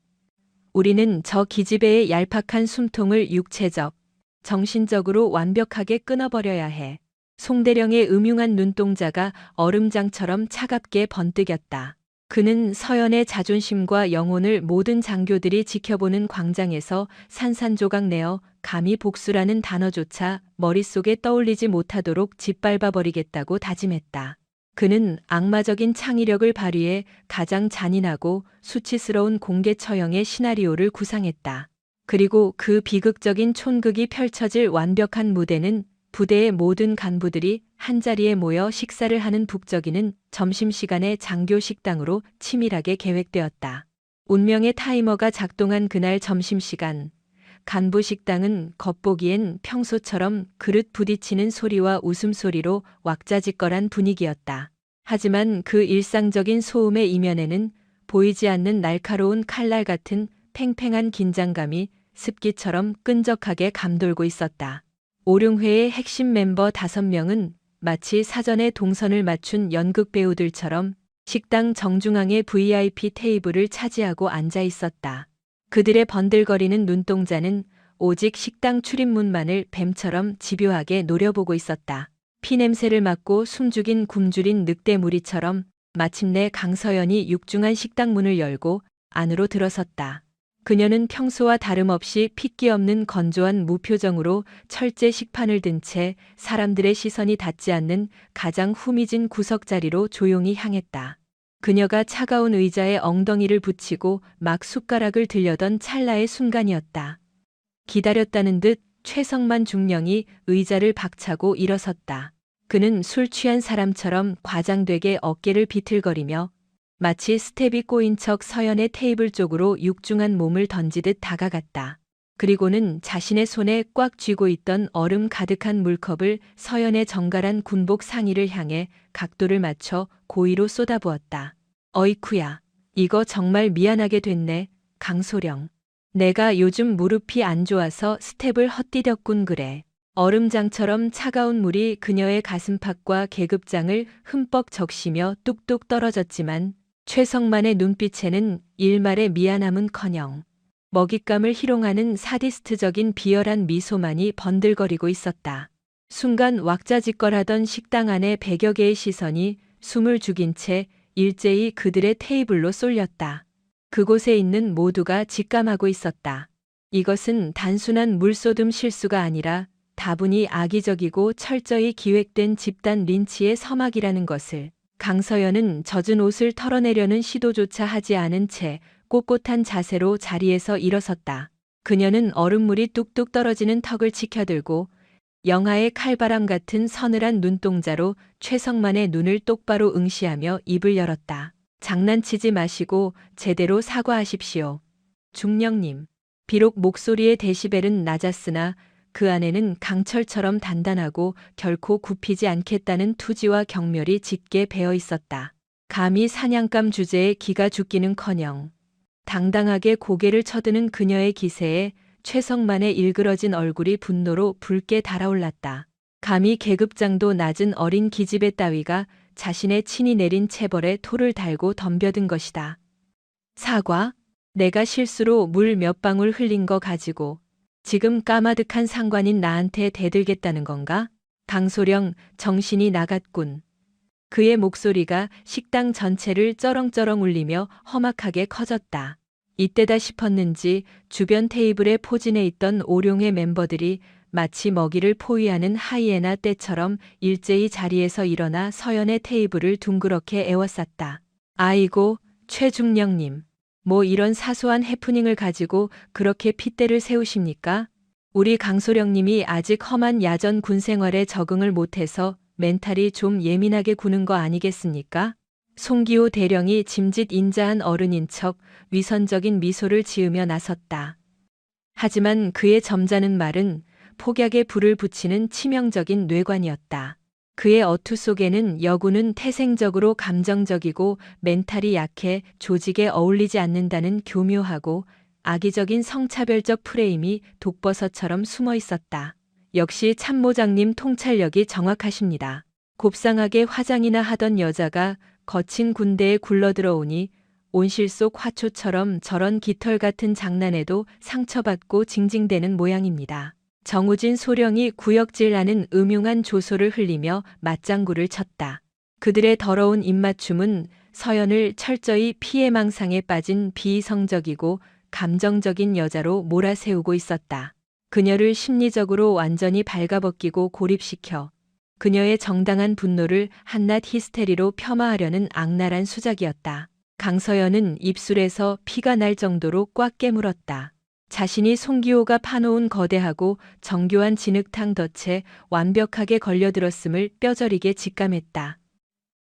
우리는 저 기집애의 얄팍한 숨통을 육체적, 정신적으로 완벽하게 끊어버려야 해. 송대령의 음흉한 눈동자가 얼음장처럼 차갑게 번뜩였다. 그는 서연의 자존심과 영혼을 모든 장교들이 지켜보는 광장에서 산산조각 내어 감히 복수라는 단어조차 머릿속에 떠올리지 못하도록 짓밟아버리겠다고 다짐했다. 그는 악마적인 창의력을 발휘해 가장 잔인하고 수치스러운 공개 처형의 시나리오를 구상했다. 그리고 그 비극적인 촌극이 펼쳐질 완벽한 무대는 부대의 모든 간부들이 한자리에 모여 식사를 하는 북적이는 점심시간의 장교 식당으로 치밀하게 계획되었다. 운명의 타이머가 작동한 그날 점심시간, 간부 식당은 겉보기엔 평소처럼 그릇 부딪히는 소리와 웃음소리로 왁자지껄한 분위기였다. 하지만 그 일상적인 소음의 이면에는 보이지 않는 날카로운 칼날 같은 팽팽한 긴장감이 습기처럼 끈적하게 감돌고 있었다. 오룡회의 핵심 멤버 5명은 마치 사전에 동선을 맞춘 연극 배우들처럼 식당 정중앙의 VIP 테이블을 차지하고 앉아 있었다. 그들의 번들거리는 눈동자는 오직 식당 출입문만을 뱀처럼 집요하게 노려보고 있었다. 피냄새를 맡고 숨죽인 굶주린 늑대무리처럼 마침내 강서연이 육중한 식당 문을 열고 안으로 들어섰다. 그녀는 평소와 다름없이 핏기 없는 건조한 무표정으로 철제 식판을 든 채 사람들의 시선이 닿지 않는 가장 후미진 구석자리로 조용히 향했다. 그녀가 차가운 의자에 엉덩이를 붙이고 막 숟가락을 들려던 찰나의 순간이었다. 기다렸다는 듯 최성만 중령이 의자를 박차고 일어섰다. 그는 술 취한 사람처럼 과장되게 어깨를 비틀거리며 마치 스텝이 꼬인 척 서연의 테이블 쪽으로 육중한 몸을 던지듯 다가갔다. 그리고는 자신의 손에 꽉 쥐고 있던 얼음 가득한 물컵을 서연의 정갈한 군복 상의를 향해 각도를 맞춰 고의로 쏟아부었다. 어이쿠야, 이거 정말 미안하게 됐네, 강소령. 내가 요즘 무릎이 안 좋아서 스텝을 헛디뎠군 그래. 얼음장처럼 차가운 물이 그녀의 가슴팍과 계급장을 흠뻑 적시며 뚝뚝 떨어졌지만 최성만의 눈빛에는 일말의 미안함은커녕 먹잇감을 희롱하는 사디스트적인 비열한 미소만이 번들거리고 있었다. 순간 왁자지껄하던 식당 안의 100여 개의 시선이 숨을 죽인 채 일제히 그들의 테이블로 쏠렸다. 그곳에 있는 모두가 직감하고 있었다. 이것은 단순한 물쏟음 실수가 아니라 다분히 악의적이고 철저히 기획된 집단 린치의 서막이라는 것을. 강서연은 젖은 옷을 털어내려는 시도조차 하지 않은 채 꼿꼿한 자세로 자리에서 일어섰다. 그녀는 얼음물이 뚝뚝 떨어지는 턱을 치켜들고 영하의 칼바람 같은 서늘한 눈동자로 최성만의 눈을 똑바로 응시하며 입을 열었다. 장난치지 마시고 제대로 사과하십시오. 중령님. 비록 목소리의 데시벨은 낮았으나 그 안에는 강철처럼 단단하고 결코 굽히지 않겠다는 투지와 경멸이 짙게 배어 있었다. 감히 사냥감 주제에 기가 죽기는커녕 당당하게 고개를 쳐드는 그녀의 기세에 최성만의 일그러진 얼굴이 분노로 붉게 달아올랐다. 감히 계급장도 낮은 어린 기집애 따위가 자신의 친히 내린 체벌에 토를 달고 덤벼든 것이다. 사과? 내가 실수로 물 몇 방울 흘린 거 가지고 지금 까마득한 상관인 나한테 대들겠다는 건가? 강소령, 정신이 나갔군. 그의 목소리가 식당 전체를 쩌렁쩌렁 울리며 험악하게 커졌다. 이때다 싶었는지 주변 테이블에 포진해 있던 오룡의 멤버들이 마치 먹이를 포위하는 하이에나 떼처럼 일제히 자리에서 일어나 서연의 테이블을 둥그렇게 에워쌌다. 아이고, 최중령님. 뭐 이런 사소한 해프닝을 가지고 그렇게 핏대를 세우십니까? 우리 강소령님이 아직 험한 야전 군 생활에 적응을 못해서 멘탈이 좀 예민하게 구는 거 아니겠습니까? 송기호 대령이 짐짓 인자한 어른인 척 위선적인 미소를 지으며 나섰다. 하지만 그의 점잖은 말은 폭약에 불을 붙이는 치명적인 뇌관이었다. 그의 어투 속에는 여군은 태생적으로 감정적이고 멘탈이 약해 조직에 어울리지 않는다는 교묘하고 악의적인 성차별적 프레임이 독버섯처럼 숨어 있었다. 역시 참모장님 통찰력이 정확하십니다. 곱상하게 화장이나 하던 여자가 거친 군대에 굴러들어오니 온실 속 화초처럼 저런 깃털 같은 장난에도 상처받고 징징대는 모양입니다. 정우진 소령이 구역질하는 음흉한 조소를 흘리며 맞장구를 쳤다. 그들의 더러운 입맞춤은 서연을 철저히 피해망상에 빠진 비이성적이고 감정적인 여자로 몰아세우고 있었다. 그녀를 심리적으로 완전히 발가벗기고 고립시켜 그녀의 정당한 분노를 한낱 히스테리로 폄하하려는 악랄한 수작이었다. 강서연은 입술에서 피가 날 정도로 꽉 깨물었다. 자신이 송기호가 파놓은 거대하고 정교한 진흙탕 덫에 완벽하게 걸려들었음을 뼈저리게 직감했다.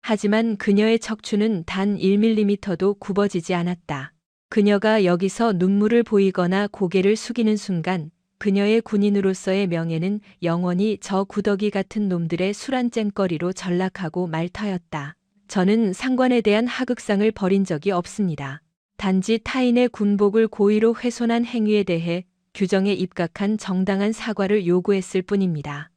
하지만 그녀의 척추는 단 1mm도 굽어지지 않았다. 그녀가 여기서 눈물을 보이거나 고개를 숙이는 순간 그녀의 군인으로서의 명예는 영원히 저 구더기 같은 놈들의 술안쟁거리로 전락하고 말 터였다. 저는 상관에 대한 하극상을 벌인 적이 없습니다. 단지 타인의 군복을 고의로 훼손한 행위에 대해 규정에 입각한 정당한 사과를 요구했을 뿐입니다.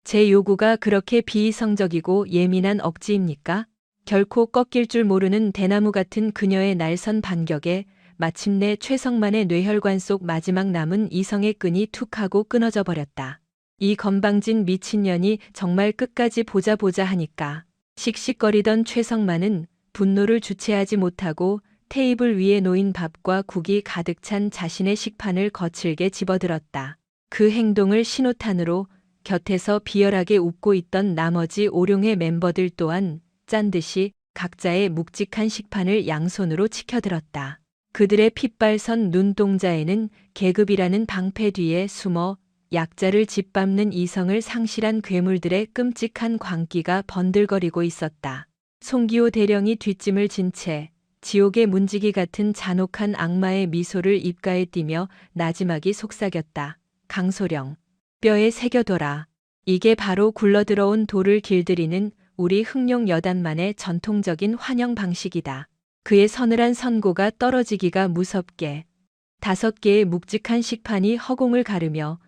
제 요구가 그렇게 비이성적이고 예민한 억지입니까? 결코 꺾일 줄 모르는 대나무 같은 그녀의 날선 반격에 마침내 최성만의 뇌혈관 속 마지막 남은 이성의 끈이 툭 하고 끊어져 버렸다. 이 건방진 미친년이 정말 끝까지 보자 하니까. 씩씩거리던 최성만은 분노를 주체하지 못하고 테이블 위에 놓인 밥과 국이 가득 찬 자신의 식판을 거칠게 집어들었다. 그 행동을 신호탄으로 곁에서 비열하게 웃고 있던 나머지 오룡의 멤버들 또한 짠 듯이 각자의 묵직한 식판을 양손으로 치켜들었다. 그들의 핏발선 눈동자에는 계급이라는 방패 뒤에 숨어 약자를 짓밟는 이성을 상실한 괴물들의 끔찍한 광기가 번들거리고 있었다. 송기호 대령이 뒷짐을 진 채 지옥의 문지기 같은 잔혹한 악마의 미소를 입가에 띠며 나지막이 속삭였다. 강소령, 뼈에 새겨둬라. 이게 바로 굴러들어온 돌을 길들이는 우리 흑룡 여단만의 전통적인 환영 방식이다. 그의 서늘한 선고가 떨어지기가 무섭게 5개의 묵직한 식판이 허공을 가르며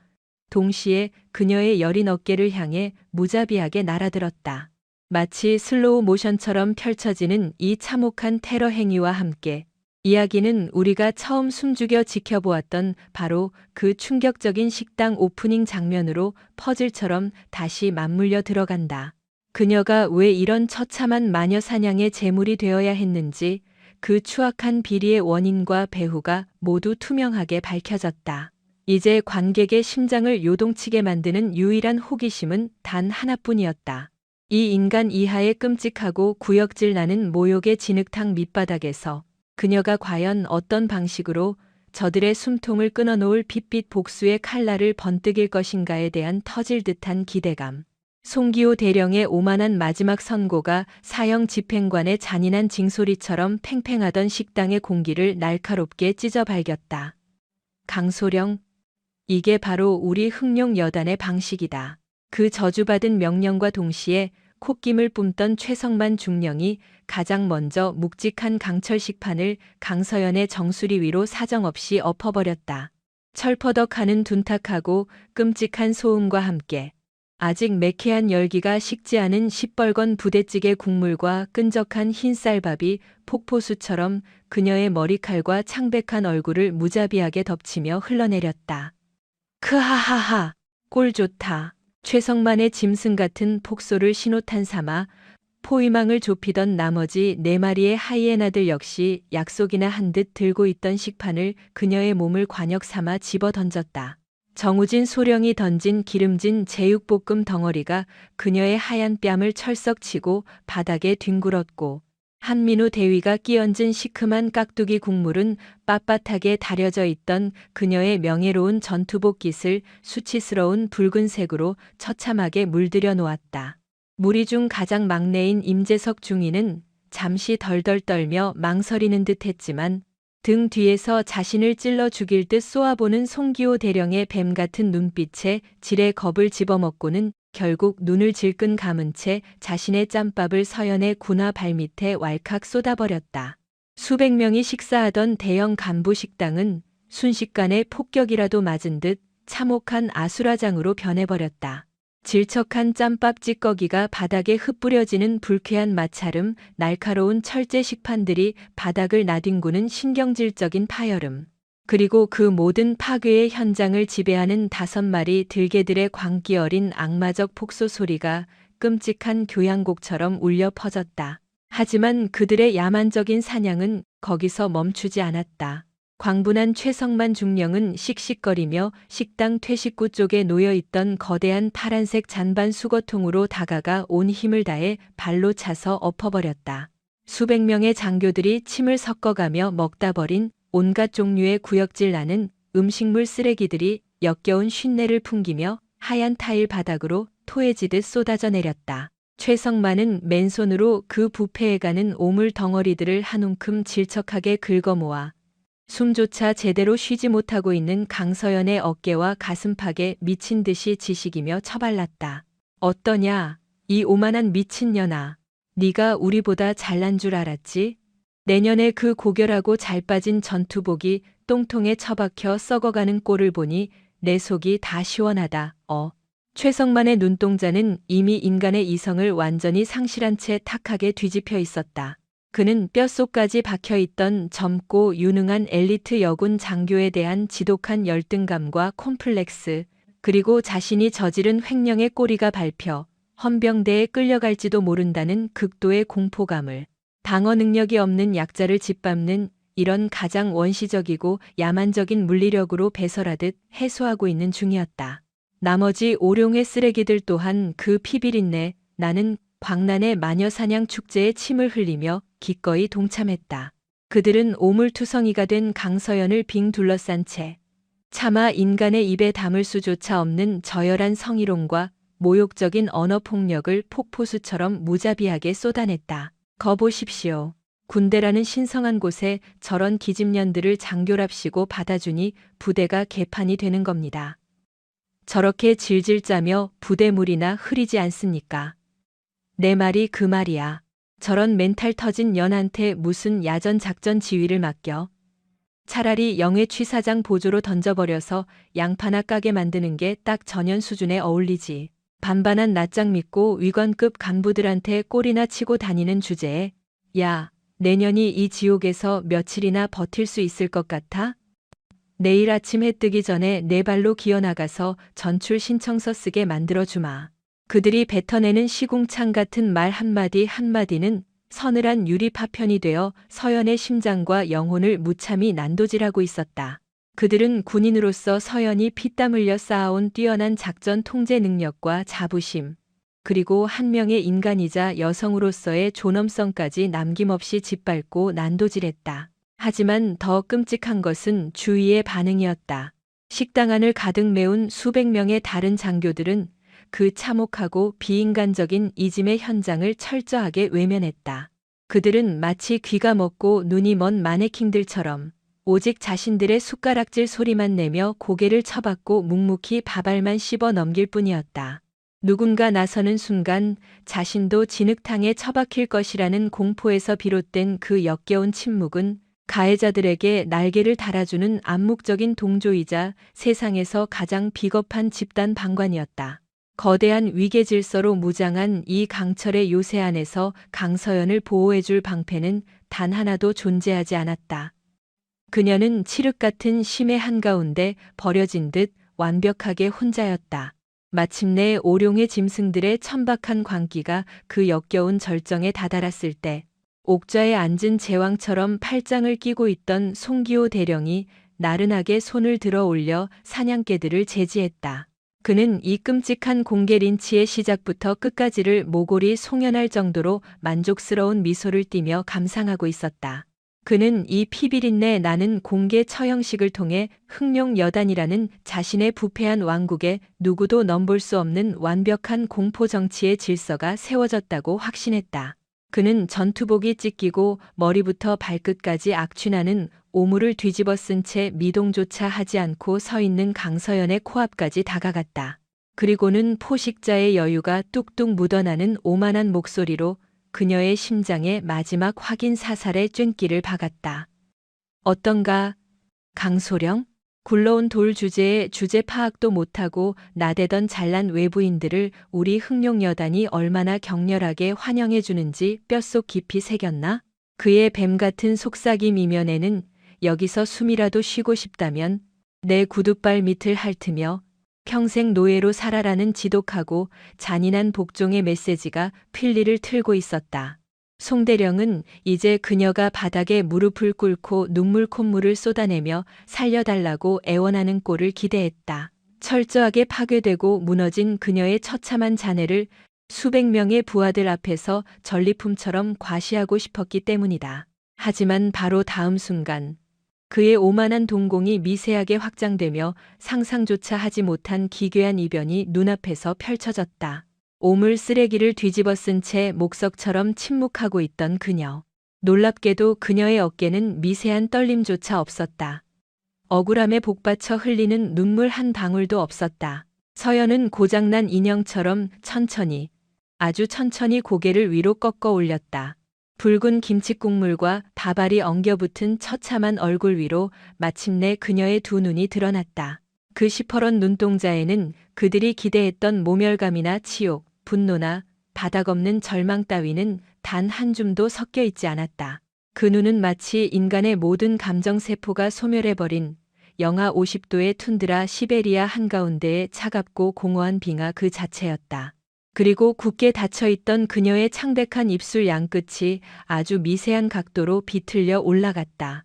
동시에 그녀의 여린 어깨를 향해 무자비하게 날아들었다. 마치 슬로우 모션처럼 펼쳐지는 이 참혹한 테러 행위와 함께 이야기는 우리가 처음 숨죽여 지켜보았던 바로 그 충격적인 식당 오프닝 장면으로 퍼즐처럼 다시 맞물려 들어간다. 그녀가 왜 이런 처참한 마녀 사냥의 제물이 되어야 했는지 그 추악한 비리의 원인과 배후가 모두 투명하게 밝혀졌다. 이제 관객의 심장을 요동치게 만드는 유일한 호기심은 단 하나뿐이었다. 이 인간 이하의 끔찍하고 구역질 나는 모욕의 진흙탕 밑바닥에서 그녀가 과연 어떤 방식으로 저들의 숨통을 끊어놓을 핏빛 복수의 칼날을 번뜩일 것인가에 대한 터질 듯한 기대감. 송기호 대령의 오만한 마지막 선고가 사형 집행관의 잔인한 징소리처럼 팽팽하던 식당의 공기를 날카롭게 찢어 발겼다. 강소령, 이게 바로 우리 흑룡 여단의 방식이다. 그 저주받은 명령과 동시에 콧김을 뿜던 최성만 중령이 가장 먼저 묵직한 강철 식판을 강서연의 정수리 위로 사정없이 엎어버렸다. 철퍼덕하는 둔탁하고 끔찍한 소음과 함께 아직 매캐한 열기가 식지 않은 시뻘건 부대찌개 국물과 끈적한 흰쌀밥이 폭포수처럼 그녀의 머리칼과 창백한 얼굴을 무자비하게 덮치며 흘러내렸다. 크하하하, 꼴 좋다. 최성만의 짐승 같은 폭소를 신호탄 삼아 포위망을 좁히던 나머지 4마리의 하이에나들 역시 약속이나 한 듯 들고 있던 식판을 그녀의 몸을 관역 삼아 집어 던졌다. 정우진 소령이 던진 기름진 제육볶음 덩어리가 그녀의 하얀 뺨을 철썩치고 바닥에 뒹굴었고 한민우 대위가 끼얹은 시큼한 깍두기 국물은 빳빳하게 다려져 있던 그녀의 명예로운 전투복 깃을 수치스러운 붉은색으로 처참하게 물들여 놓았다. 무리 중 가장 막내인 임재석 중위는 잠시 덜덜 떨며 망설이는 듯 했지만 등 뒤에서 자신을 찔러 죽일 듯 쏘아보는 송기호 대령의 뱀 같은 눈빛에 지레 겁을 집어먹고는 결국 눈을 질끈 감은 채 자신의 짬밥을 서연의 군화 발밑에 왈칵 쏟아버렸다. 수백 명이 식사하던 대형 간부 식당은 순식간에 폭격이라도 맞은 듯 참혹한 아수라장으로 변해버렸다. 질척한 짬밥 찌꺼기가 바닥에 흩뿌려지는 불쾌한 마찰음, 날카로운 철제 식판들이 바닥을 나뒹구는 신경질적인 파열음. 그리고 그 모든 파괴의 현장을 지배하는 5마리 들개들의 광기 어린 악마적 폭소 소리가 끔찍한 교향곡처럼 울려 퍼졌다. 하지만 그들의 야만적인 사냥은 거기서 멈추지 않았다. 광분한 최성만 중령은 씩씩거리며 식당 퇴식구 쪽에 놓여있던 거대한 파란색 잔반 수거통으로 다가가 온 힘을 다해 발로 차서 엎어버렸다. 수백 명의 장교들이 침을 섞어가며 먹다 버린 온갖 종류의 구역질 나는 음식물 쓰레기들이 역겨운 쉰내를 풍기며 하얀 타일 바닥으로 토해지듯 쏟아져 내렸다. 최성만은 맨손으로 그 부패해 가는 오물 덩어리들을 한 움큼 질척하게 긁어모아 숨조차 제대로 쉬지 못하고 있는 강서연의 어깨와 가슴팍에 미친 듯이 지식이며 처발랐다. 어떠냐, 이 오만한 미친년아. 네가 우리보다 잘난 줄 알았지? 내년에 그 고결하고 잘 빠진 전투복이 똥통에 처박혀 썩어가는 꼴을 보니 내 속이 다 시원하다. 최성만의 눈동자는 이미 인간의 이성을 완전히 상실한 채 탁하게 뒤집혀 있었다. 그는 뼛속까지 박혀있던 젊고 유능한 엘리트 여군 장교에 대한 지독한 열등감과 콤플렉스, 그리고 자신이 저지른 횡령의 꼬리가 밟혀 헌병대에 끌려갈지도 모른다는 극도의 공포감을, 방어 능력이 없는 약자를 짓밟는 이런 가장 원시적이고 야만적인 물리력으로 배설하듯 해소하고 있는 중이었다. 나머지 오룡의 쓰레기들 또한 그 피비린내 나는 광란의 마녀사냥 축제에 침을 흘리며 기꺼이 동참했다. 그들은 오물투성이가 된 강서연을 빙 둘러싼 채 차마 인간의 입에 담을 수조차 없는 저열한 성희롱과 모욕적인 언어폭력을 폭포수처럼 무자비하게 쏟아냈다. 거보십시오. 군대라는 신성한 곳에 저런 기집년들을 장교랍시고 받아주니 부대가 개판이 되는 겁니다. 저렇게 질질 짜며 부대물이나 흐리지 않습니까? 내 말이 그 말이야. 저런 멘탈 터진 년한테 무슨 야전 작전 지휘를 맡겨. 차라리 영해취사장 보조로 던져버려서 양파나 까게 만드는 게 딱 전현 수준에 어울리지. 반반한 낯짝 믿고 위관급 간부들한테 꼴이나 치고 다니는 주제에 야, 내년이 이 지옥에서 며칠이나 버틸 수 있을 것 같아? 내일 아침 해 뜨기 전에 내 발로 기어나가서 전출 신청서 쓰게 만들어주마. 그들이 뱉어내는 시궁창 같은 말 한마디 한마디는 서늘한 유리 파편이 되어 서연의 심장과 영혼을 무참히 난도질하고 있었다. 그들은 군인으로서 서연이 피땀 흘려 쌓아온 뛰어난 작전 통제 능력과 자부심, 그리고 한 명의 인간이자 여성으로서의 존엄성까지 남김없이 짓밟고 난도질했다. 하지만 더 끔찍한 것은 주위의 반응이었다. 식당 안을 가득 메운 수백 명의 다른 장교들은 그 참혹하고 비인간적인 이짐의 현장을 철저하게 외면했다. 그들은 마치 귀가 먹고 눈이 먼 마네킹들처럼 오직 자신들의 숟가락질 소리만 내며 고개를 쳐박고 묵묵히 밥알만 씹어 넘길 뿐이었다. 누군가 나서는 순간 자신도 진흙탕에 처박힐 것이라는 공포에서 비롯된 그 역겨운 침묵은 가해자들에게 날개를 달아주는 암묵적인 동조이자 세상에서 가장 비겁한 집단 방관이었다. 거대한 위계 질서로 무장한 이 강철의 요새 안에서 강서연을 보호해줄 방패는 단 하나도 존재하지 않았다. 그녀는 칠흑 같은 심해 한가운데 버려진 듯 완벽하게 혼자였다. 마침내 오룡의 짐승들의 천박한 광기가 그 역겨운 절정에 다다랐을 때 옥좌에 앉은 제왕처럼 팔짱을 끼고 있던 송기호 대령이 나른하게 손을 들어 올려 사냥개들을 제지했다. 그는 이 끔찍한 공개 린치의 시작부터 끝까지를 모골이 송연할 정도로 만족스러운 미소를 띠며 감상하고 있었다. 그는 이 피비린내 나는 공개 처형식을 통해 흑룡 여단이라는 자신의 부패한 왕국에 누구도 넘볼 수 없는 완벽한 공포 정치의 질서가 세워졌다고 확신했다. 그는 전투복이 찢기고 머리부터 발끝까지 악취나는 오물을 뒤집어 쓴 채 미동조차 하지 않고 서 있는 강서연의 코앞까지 다가갔다. 그리고는 포식자의 여유가 뚝뚝 묻어나는 오만한 목소리로 그녀의 심장에 마지막 확인 사살의 쨘기를 박았다. 어떤가, 강소령? 굴러온 돌 주제에 주제 파악도 못하고 나대던 잘난 외부인들을 우리 흑룡여단이 얼마나 격렬하게 환영해 주는지 뼛속 깊이 새겼나? 그의 뱀 같은 속삭임 이면에는 여기서 숨이라도 쉬고 싶다면 내 구둣발 밑을 핥으며 평생 노예로 살아라는 지독하고 잔인한 복종의 메시지가 필리를 틀고 있었다. 송대령은 이제 그녀가 바닥에 무릎을 꿇고 눈물 콧물을 쏟아내며 살려달라고 애원하는 꼴을 기대했다. 철저하게 파괴되고 무너진 그녀의 처참한 잔해를 수백 명의 부하들 앞에서 전리품처럼 과시하고 싶었기 때문이다. 하지만 바로 다음 순간 그의 오만한 동공이 미세하게 확장되며 상상조차 하지 못한 기괴한 이변이 눈앞에서 펼쳐졌다. 오물 쓰레기를 뒤집어 쓴 채 목석처럼 침묵하고 있던 그녀. 놀랍게도 그녀의 어깨는 미세한 떨림조차 없었다. 억울함에 복받쳐 흘리는 눈물 한 방울도 없었다. 서연은 고장난 인형처럼 천천히, 아주 천천히 고개를 위로 꺾어 올렸다. 붉은 김칫국물과 밥알이 엉겨붙은 처참한 얼굴 위로 마침내 그녀의 두 눈이 드러났다. 그 시퍼런 눈동자에는 그들이 기대했던 모멸감이나 치욕, 분노나 바닥없는 절망 따위는 단 한 줌도 섞여 있지 않았다. 그 눈은 마치 인간의 모든 감정세포가 소멸해버린 영하 50도의 툰드라 시베리아 한가운데의 차갑고 공허한 빙하 그 자체였다. 그리고 굳게 닫혀있던 그녀의 창백한 입술 양끝이 아주 미세한 각도로 비틀려 올라갔다.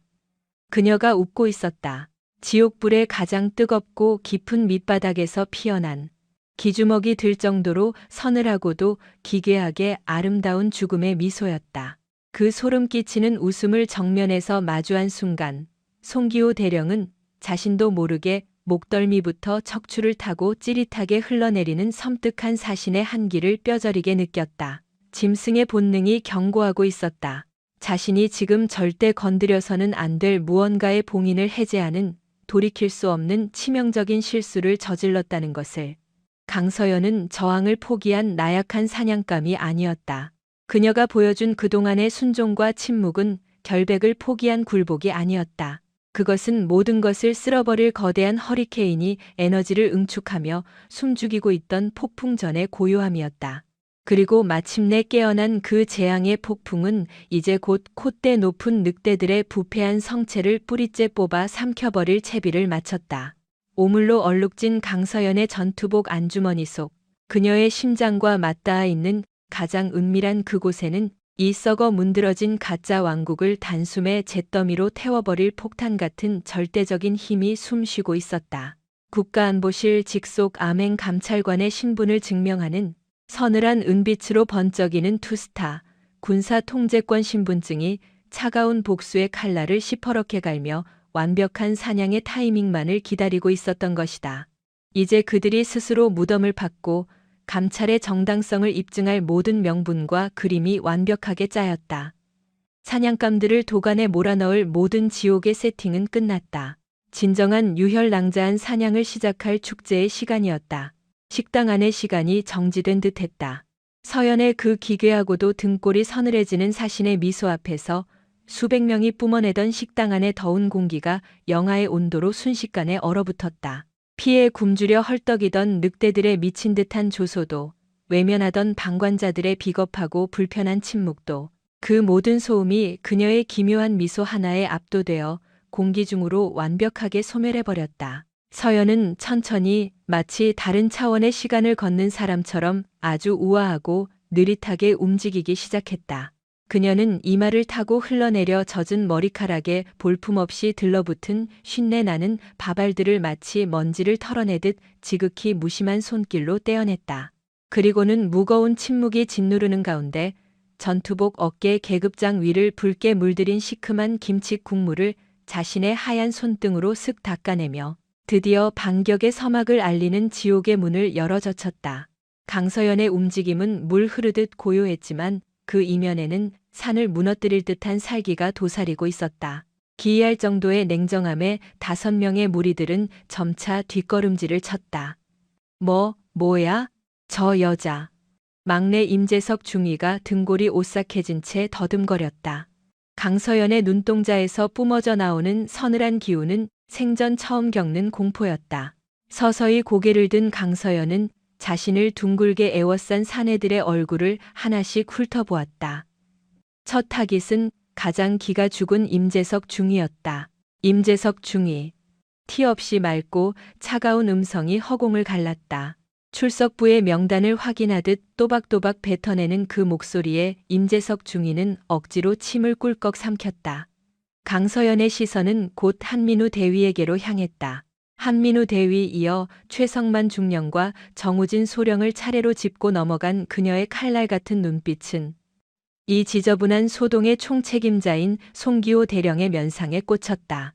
그녀가 웃고 있었다. 지옥불의 가장 뜨겁고 깊은 밑바닥에서 피어난 기주먹이 들 정도로 서늘하고도 기괴하게 아름다운 죽음의 미소였다. 그 소름 끼치는 웃음을 정면에서 마주한 순간 송기호 대령은 자신도 모르게 목덜미부터 척추를 타고 찌릿하게 흘러내리는 섬뜩한 사신의 한기를 뼈저리게 느꼈다. 짐승의 본능이 경고하고 있었다. 자신이 지금 절대 건드려서는 안 될 무언가의 봉인을 해제하는 돌이킬 수 없는 치명적인 실수를 저질렀다는 것을. 강서연은 저항을 포기한 나약한 사냥감이 아니었다. 그녀가 보여준 그동안의 순종과 침묵은 결백을 포기한 굴복이 아니었다. 그것은 모든 것을 쓸어버릴 거대한 허리케인이 에너지를 응축하며 숨죽이고 있던 폭풍 전의 고요함이었다. 그리고 마침내 깨어난 그 재앙의 폭풍은 이제 곧 콧대 높은 늑대들의 부패한 성체를 뿌리째 뽑아 삼켜버릴 채비를 마쳤다. 오물로 얼룩진 강서연의 전투복 안주머니 속 그녀의 심장과 맞닿아 있는 가장 은밀한 그곳에는 이 썩어 문드러진 가짜 왕국을 단숨에 잿더미로 태워버릴 폭탄 같은 절대적인 힘이 숨쉬고 있었다. 국가안보실 직속 암행 감찰관의 신분을 증명하는 서늘한 은빛으로 번쩍이는 투스타 군사 통제권 신분증이 차가운 복수의 칼날을 시퍼렇게 갈며 완벽한 사냥의 타이밍만을 기다리고 있었던 것이다. 이제 그들이 스스로 무덤을 팠고 감찰의 정당성을 입증할 모든 명분과 그림이 완벽하게 짜였다. 사냥감들을 도간에 몰아넣을 모든 지옥의 세팅은 끝났다. 진정한 유혈낭자한 사냥을 시작할 축제의 시간이었다. 식당 안의 시간이 정지된 듯했다. 서연의 그 기괴하고도 등골이 서늘해지는 사신의 미소 앞에서 수백 명이 뿜어내던 식당 안의 더운 공기가 영하의 온도로 순식간에 얼어붙었다. 피에 굶주려 헐떡이던 늑대들의 미친 듯한 조소도, 외면하던 방관자들의 비겁하고 불편한 침묵도, 그 모든 소음이 그녀의 기묘한 미소 하나에 압도되어 공기 중으로 완벽하게 소멸해버렸다. 서연은 천천히 마치 다른 차원의 시간을 걷는 사람처럼 아주 우아하고 느릿하게 움직이기 시작했다. 그녀는 이마를 타고 흘러내려 젖은 머리카락에 볼품없이 들러붙은 쉰내 나는 바발들을 마치 먼지를 털어내듯 지극히 무심한 손길로 떼어냈다. 그리고는 무거운 침묵이 짓누르는 가운데 전투복 어깨 계급장 위를 붉게 물들인 시큼한 김치 국물을 자신의 하얀 손등으로 쓱 닦아내며 드디어 반격의 서막을 알리는 지옥의 문을 열어젖혔다. 강서연의 움직임은 물 흐르듯 고요했지만 그 이면에는 산을 무너뜨릴 듯한 살기가 도사리고 있었다. 기이할 정도의 냉정함에 5명의 무리들은 점차 뒷걸음질을 쳤다. 뭐야? 저 여자. 막내 임재석 중위가 등골이 오싹해진 채 더듬거렸다. 강서연의 눈동자에서 뿜어져 나오는 서늘한 기운은 생전 처음 겪는 공포였다. 서서히 고개를 든 강서연은 자신을 둥글게 에워싼 사내들의 얼굴을 하나씩 훑어보았다. 첫 타깃은 가장 기가 죽은 임재석 중위였다. 임재석 중위. 티 없이 맑고 차가운 음성이 허공을 갈랐다. 출석부의 명단을 확인하듯 또박또박 뱉어내는 그 목소리에 임재석 중위는 억지로 침을 꿀꺽 삼켰다. 강서연의 시선은 곧 한민우 대위에게로 향했다. 한민우 대위 이어 최성만 중령과 정우진 소령을 차례로 짚고 넘어간 그녀의 칼날 같은 눈빛은 이 지저분한 소동의 총책임자인 송기호 대령의 면상에 꽂혔다.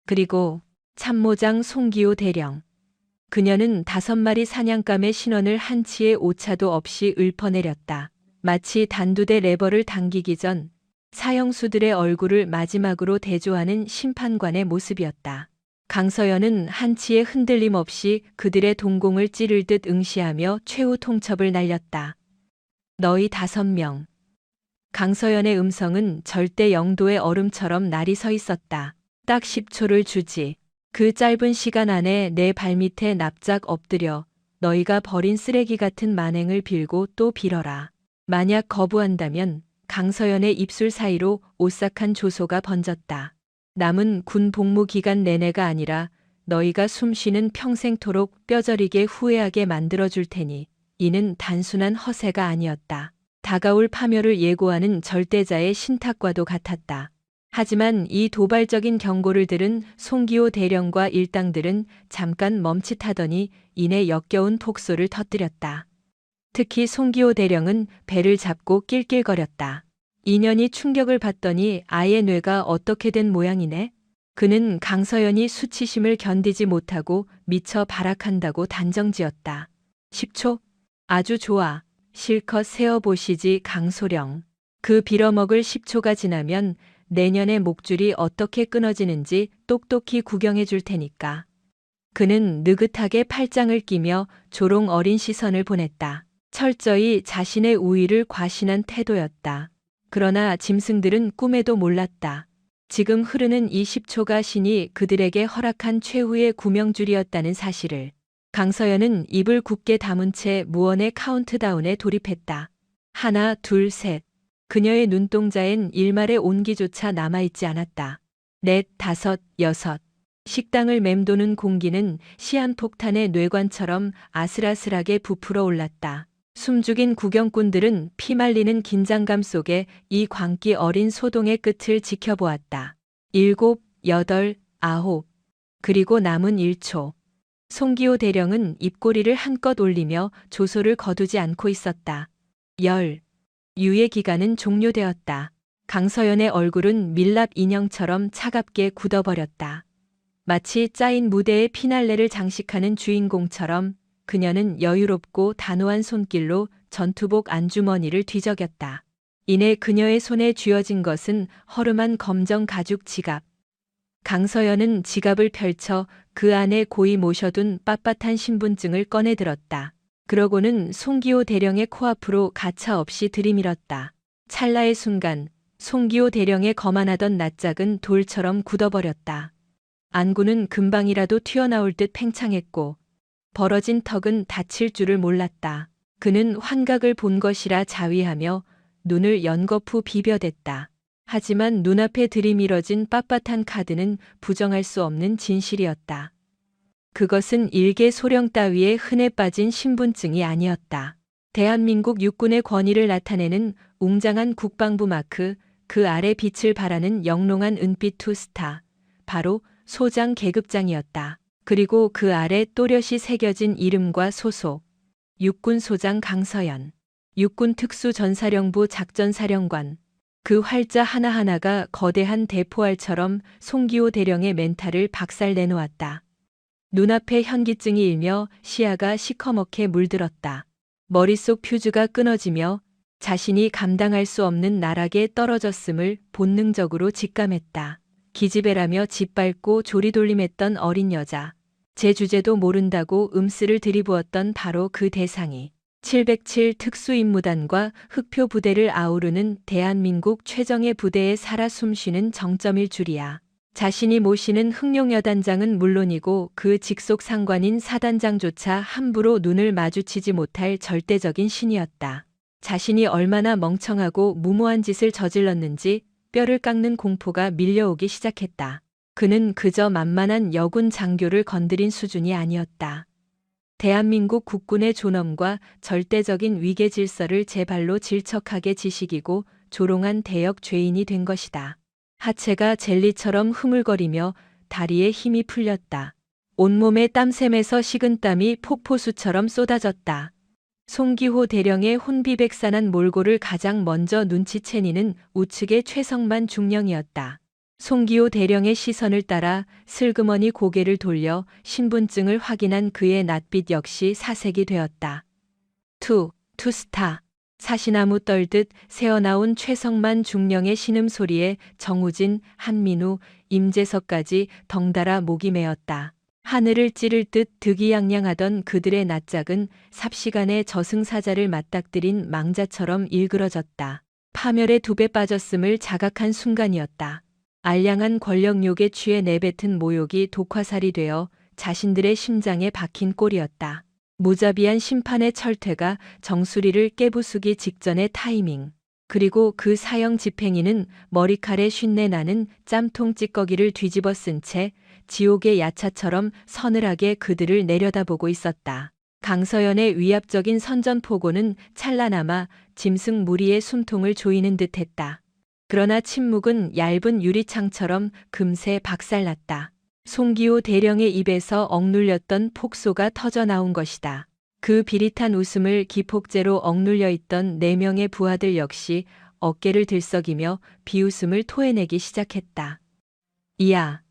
그리고 참모장 송기호 대령. 그녀는 5마리 사냥감의 신원을 한치의 오차도 없이 읊어내렸다. 마치 단두대 레버를 당기기 전 사형수들의 얼굴을 마지막으로 대조하는 심판관의 모습이었다. 강서연은 한치의 흔들림 없이 그들의 동공을 찌를 듯 응시하며 최후 통첩을 날렸다. 너희 5명. 강서연의 음성은 절대 0도의 얼음처럼 날이 서 있었다. 딱 10초를 주지. 그 짧은 시간 안에 내 발밑에 납작 엎드려 너희가 버린 쓰레기 같은 만행을 빌고 또 빌어라. 만약 거부한다면 강서연의 입술 사이로 오싹한 조소가 번졌다. 남은 군 복무 기간 내내가 아니라 너희가 숨쉬는 평생토록 뼈저리게 후회하게 만들어줄 테니 이는 단순한 허세가 아니었다. 다가올 파멸을 예고하는 절대자의 신탁과도 같았다. 하지만 이 도발적인 경고를 들은 송기호 대령과 일당들은 잠깐 멈칫하더니 이내 역겨운 폭소를 터뜨렸다. 특히 송기호 대령은 배를 잡고 낄낄거렸다. 인연이 충격을 받더니 아예 뇌가 어떻게 된 모양이네? 그는 강서연이 수치심을 견디지 못하고 미처 발악한다고 단정지었다. 10초? 아주 좋아. 실컷 세어보시지 강소령. 그 빌어먹을 10초가 지나면 내년에 목줄이 어떻게 끊어지는지 똑똑히 구경해 줄 테니까. 그는 느긋하게 팔짱을 끼며 조롱 어린 시선을 보냈다. 철저히 자신의 우위를 과신한 태도였다. 그러나 짐승들은 꿈에도 몰랐다. 지금 흐르는 이 10초가 신이 그들에게 허락한 최후의 구명줄이었다는 사실을. 강서연은 입을 굳게 다문 채 무언의 카운트다운에 돌입했다. 하나, 둘, 셋. 그녀의 눈동자엔 일말의 온기조차 남아있지 않았다. 넷, 다섯, 여섯. 식당을 맴도는 공기는 시한폭탄의 뇌관처럼 아슬아슬하게 부풀어 올랐다. 숨죽인 구경꾼들은 피말리는 긴장감 속에 이 광기 어린 소동의 끝을 지켜보았다. 7, 8, 9. 그리고 남은 1초. 송기호 대령은 입꼬리를 한껏 올리며 조소를 거두지 않고 있었다. 10. 유예 기간은 종료되었다. 강서연의 얼굴은 밀랍 인형처럼 차갑게 굳어버렸다. 마치 짜인 무대의 피날레를 장식하는 주인공처럼 그녀는 여유롭고 단호한 손길로 전투복 안주머니를 뒤적였다. 이내 그녀의 손에 쥐어진 것은 허름한 검정 가죽 지갑. 강서연은 지갑을 펼쳐 그 안에 고이 모셔둔 빳빳한 신분증을 꺼내들었다. 그러고는 송기호 대령의 코앞으로 가차없이 들이밀었다. 찰나의 순간 송기호 대령의 거만하던 낯짝은 돌처럼 굳어버렸다. 안구는 금방이라도 튀어나올 듯 팽창했고 벌어진 턱은 다칠 줄을 몰랐다. 그는 환각을 본 것이라 자위하며 눈을 연거푸 비벼댔다. 하지만 눈앞에 들이밀어진 빳빳한 카드는 부정할 수 없는 진실이었다. 그것은 일개 소령 따위에 흔해 빠진 신분증이 아니었다. 대한민국 육군의 권위를 나타내는 웅장한 국방부 마크, 그 아래 빛을 발하는 영롱한 은빛 투스타, 바로 소장 계급장이었다. 그리고 그 아래 또렷이 새겨진 이름과 소속, 육군소장 강서연, 육군특수전사령부 작전사령관. 그 활자 하나하나가 거대한 대포알처럼 송기호 대령의 멘탈을 박살내놓았다. 눈앞에 현기증이 일며 시야가 시커멓게 물들었다. 머릿속 퓨즈가 끊어지며 자신이 감당할 수 없는 나락에 떨어졌음을 본능적으로 직감했다. 기집애라며 짓밟고 조리돌림했던 어린 여자. 제 주제도 모른다고 음쓰를 들이부었던 바로 그 대상이 707 특수임무단과 흑표 부대를 아우르는 대한민국 최정예 부대에 살아 숨쉬는 정점일 줄이야. 자신이 모시는 흑룡여단장은 물론이고 그 직속 상관인 사단장조차 함부로 눈을 마주치지 못할 절대적인 신이었다. 자신이 얼마나 멍청하고 무모한 짓을 저질렀는지 뼈를 깎는 공포가 밀려오기 시작했다. 그는 그저 만만한 여군 장교를 건드린 수준이 아니었다. 대한민국 국군의 존엄과 절대적인 위계 질서를 제 발로 질척하게 지식이고 조롱한 대역 죄인이 된 것이다. 하체가 젤리처럼 흐물거리며 다리에 힘이 풀렸다. 온몸에 땀샘에서 식은땀이 폭포수처럼 쏟아졌다. 송기호 대령의 혼비백산한 몰골을 가장 먼저 눈치챈 이는 우측의 최성만 중령이었다. 송기호 대령의 시선을 따라 슬그머니 고개를 돌려 신분증을 확인한 그의 낯빛 역시 사색이 되었다. 투스타. 사시나무 떨듯 새어나온 최성만 중령의 신음소리에 정우진, 한민우, 임재석까지 덩달아 목이 메었다. 하늘을 찌를 듯 득이양양하던 그들의 낯짝은 삽시간에 저승사자를 맞닥뜨린 망자처럼 일그러졌다. 파멸의 두 배 빠졌음을 자각한 순간이었다. 알량한 권력욕에 취해 내뱉은 모욕이 독화살이 되어 자신들의 심장에 박힌 꼴이었다. 무자비한 심판의 철퇴가 정수리를 깨부수기 직전의 타이밍. 그리고 그 사형 집행인은 머리칼에 쉰내 나는 짬통 찌꺼기를 뒤집어 쓴 채 지옥의 야차처럼 서늘하게 그들을 내려다보고 있었다. 강서연의 위압적인 선전포고는 찰나나마 짐승 무리의 숨통을 조이는 듯했다. 그러나 침묵은 얇은 유리창처럼 금세 박살났다. 송기호 대령의 입에서 억눌렸던 폭소가 터져 나온 것이다. 그 비릿한 웃음을 기폭제로 억눌려 있던 4명의 부하들 역시 어깨를 들썩이며 비웃음을 토해내기 시작했다. 이야,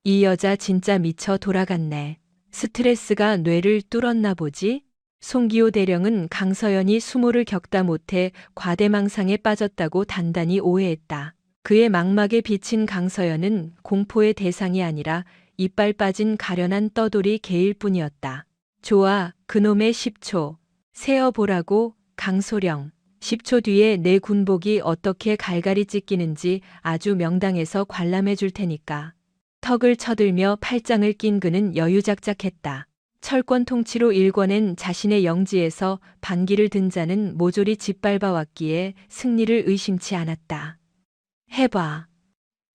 이 여자 진짜 미쳐 돌아갔네. 스트레스가 뇌를 뚫었나 보지? 송기호 대령은 강서연이 수모를 겪다 못해 과대망상에 빠졌다고 단단히 오해했다. 그의 망막에 비친 강서연은 공포의 대상이 아니라 이빨 빠진 가련한 떠돌이 개일 뿐이었다. 좋아, 그놈의 10초. 세어보라고, 강소령. 10초 뒤에 내 군복이 어떻게 갈갈이 찢기는지 아주 명당해서 관람해 줄 테니까. 턱을 쳐들며 팔짱을 낀 그는 여유작작했다. 철권 통치로 일궈낸 자신의 영지에서 반기를 든 자는 모조리 짓밟아왔기에 승리를 의심치 않았다. 해봐.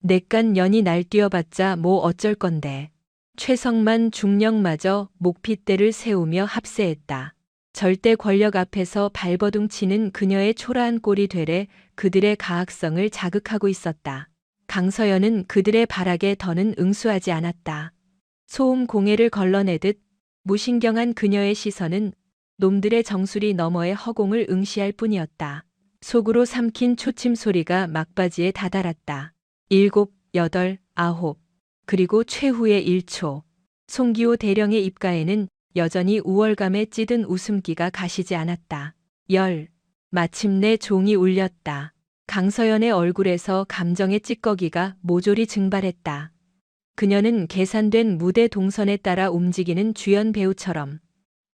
내깟 년이 날뛰어봤자 뭐 어쩔 건데. 최성만 중령마저 목핏대를 세우며 합세했다. 절대 권력 앞에서 발버둥 치는 그녀의 초라한 꼴이 되레 그들의 가학성을 자극하고 있었다. 강서연은 그들의 발악에 더는 응수하지 않았다. 소음 공해를 걸러내듯 무신경한 그녀의 시선은 놈들의 정수리 너머의 허공을 응시할 뿐이었다. 속으로 삼킨 초침 소리가 막바지에 다다랐다. 7, 8, 9, 그리고 최후의 1초. 송기호 대령의 입가에는 여전히 우월감에 찌든 웃음기가 가시지 않았다. 마침내 종이 울렸다. 강서연의 얼굴에서 감정의 찌꺼기가 모조리 증발했다. 그녀는 계산된 무대 동선에 따라 움직이는 주연 배우처럼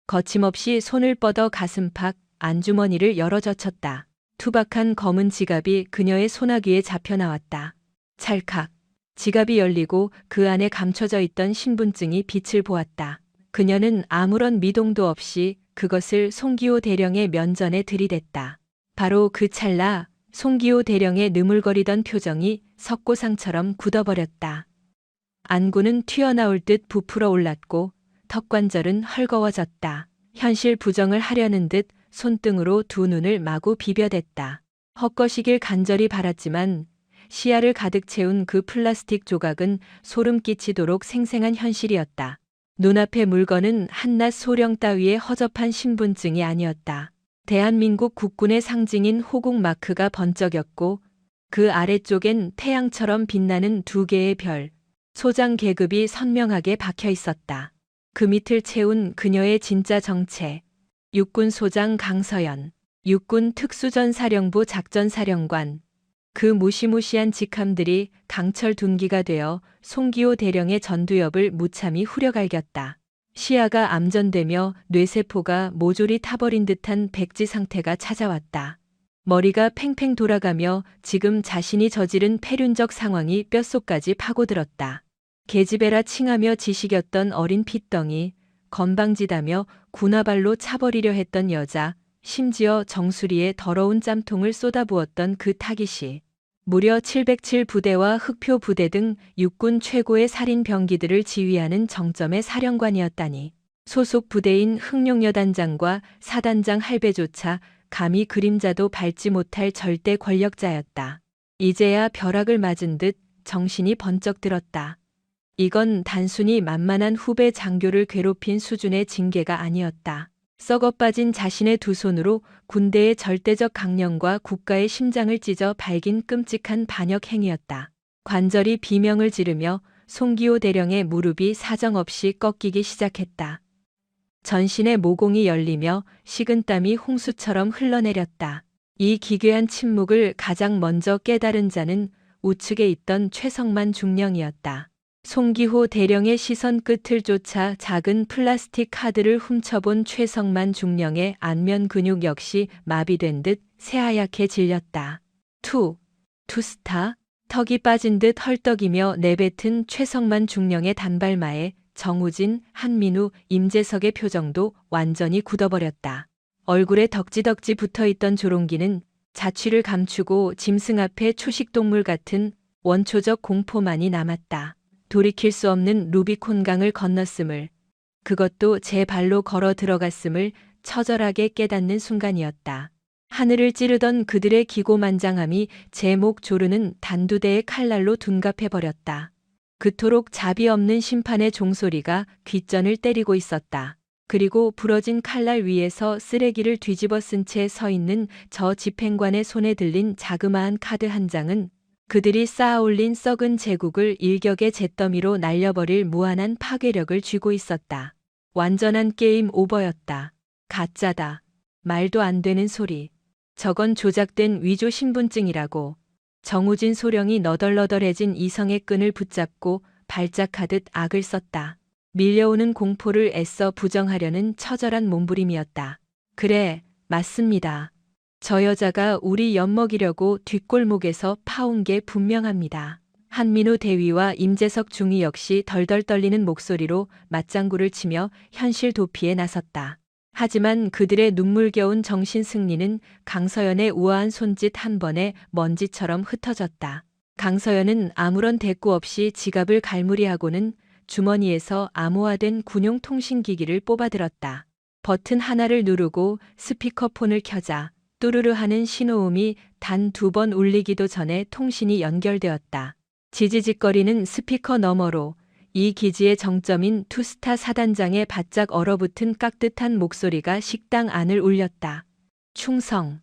거침없이 손을 뻗어 가슴팍 안주머니를 열어젖혔다. 투박한 검은 지갑이 그녀의 소나귀에 잡혀 나왔다. 찰칵. 지갑이 열리고 그 안에 감춰져 있던 신분증이 빛을 보았다. 그녀는 아무런 미동도 없이 그것을 송기호 대령의 면전에 들이댔다. 바로 그 찰나 송기호 대령의 느물거리던 표정이 석고상처럼 굳어버렸다. 안구는 튀어나올 듯 부풀어 올랐고 턱관절은 헐거워졌다. 현실 부정을 하려는 듯 손등으로 두 눈을 마구 비벼댔다. 헛것이길 간절히 바랐지만 시야를 가득 채운 그 플라스틱 조각은 소름 끼치도록 생생한 현실이었다. 눈앞의 물건은 한낱 소령 따위의 허접한 신분증이 아니었다. 대한민국 국군의 상징인 호국 마크가 번쩍였고 그 아래쪽엔 태양처럼 빛나는 2개의 별, 소장 계급이 선명하게 박혀 있었다. 그 밑을 채운 그녀의 진짜 정체. 육군 소장 강서연, 육군 특수전사령부 작전사령관. 그 무시무시한 직함들이 강철 둔기가 되어 송기호 대령의 전두엽을 무참히 후려갈겼다. 시야가 암전되며 뇌세포가 모조리 타버린 듯한 백지 상태가 찾아왔다. 머리가 팽팽 돌아가며 지금 자신이 저지른 폐륜적 상황이 뼛속까지 파고들었다. 계집애라 칭하며 지식였던 어린 핏덩이, 건방지다며 군화발로 차버리려 했던 여자, 심지어 정수리에 더러운 짬통을 쏟아부었던 그 타깃이 무려 707 부대와 흑표 부대 등 육군 최고의 살인 병기들을 지휘하는 정점의 사령관이었다니. 소속 부대인 흑룡여단장과 사단장 할배조차 감히 그림자도 밟지 못할 절대 권력자였다. 이제야 벼락을 맞은 듯 정신이 번쩍 들었다. 이건 단순히 만만한 후배 장교를 괴롭힌 수준의 징계가 아니었다. 썩어빠진 자신의 두 손으로 군대의 절대적 강령과 국가의 심장을 찢어 발긴 끔찍한 반역 행위였다. 관절이 비명을 지르며 송기호 대령의 무릎이 사정없이 꺾이기 시작했다. 전신의 모공이 열리며 식은땀이 홍수처럼 흘러내렸다. 이 기괴한 침묵을 가장 먼저 깨달은 자는 우측에 있던 최성만 중령이었다. 송기호 대령의 시선 끝을 쫓아 작은 플라스틱 카드를 훔쳐본 최성만 중령의 안면 근육 역시 마비된 듯 새하얗게 질렸다. 투스타? 턱이 빠진 듯 헐떡이며 내뱉은 최성만 중령의 단발마에 정우진, 한민우, 임재석의 표정도 완전히 굳어버렸다. 얼굴에 덕지덕지 붙어있던 조롱기는 자취를 감추고 짐승 앞에 초식동물 같은 원초적 공포만이 남았다. 돌이킬 수 없는 루비콘강을 건넜음을, 그것도 제 발로 걸어 들어갔음을 처절하게 깨닫는 순간이었다. 하늘을 찌르던 그들의 기고만장함이 제 목 조르는 단두대의 칼날로 둔갑해버렸다. 그토록 자비 없는 심판의 종소리가 귓전을 때리고 있었다. 그리고 부러진 칼날 위에서 쓰레기를 뒤집어 쓴 채 서 있는 저 집행관의 손에 들린 자그마한 카드 한 장은 그들이 쌓아올린 썩은 제국을 일격의 잿더미로 날려버릴 무한한 파괴력을 쥐고 있었다. 완전한 게임 오버였다. 가짜다. 말도 안 되는 소리. 저건 조작된 위조 신분증이라고. 정우진 소령이 너덜너덜해진 이성의 끈을 붙잡고 발작하듯 악을 썼다. 밀려오는 공포를 애써 부정하려는 처절한 몸부림이었다. 그래, 맞습니다. 저 여자가 우리 엿먹이려고 뒷골목에서 파온 게 분명합니다. 한민우 대위와 임재석 중위 역시 덜덜 떨리는 목소리로 맞장구를 치며 현실 도피에 나섰다. 하지만 그들의 눈물겨운 정신 승리는 강서연의 우아한 손짓 한 번에 먼지처럼 흩어졌다. 강서연은 아무런 대꾸 없이 지갑을 갈무리하고는 주머니에서 암호화된 군용 통신기기를 뽑아들었다. 버튼 하나를 누르고 스피커폰을 켜자 뚜루루 하는 신호음이 단 2번 울리기도 전에 통신이 연결되었다. 지지직거리는 스피커 너머로 이 기지의 정점인 투스타 사단장의 바짝 얼어붙은 깍듯한 목소리가 식당 안을 울렸다. 충성.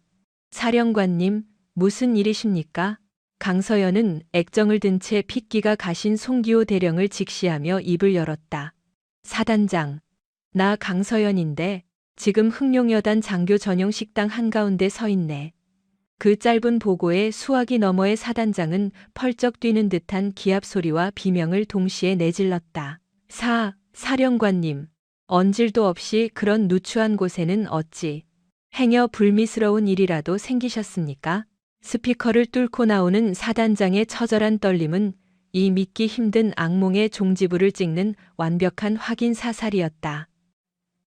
사령관님, 무슨 일이십니까? 강서연은 액정을 든 채 핏기가 가신 송기호 대령을 직시하며 입을 열었다. 사단장, 나 강서연인데 지금 흑룡여단 장교 전용 식당 한가운데 서 있네. 그 짧은 보고에 수화기 너머의 사단장은 펄쩍 뛰는 듯한 기합 소리와 비명을 동시에 내질렀다. 사령관님, 언질도 없이 그런 누추한 곳에는 어찌 행여 불미스러운 일이라도 생기셨습니까? 스피커를 뚫고 나오는 사단장의 처절한 떨림은 이 믿기 힘든 악몽의 종지부를 찍는 완벽한 확인 사살이었다.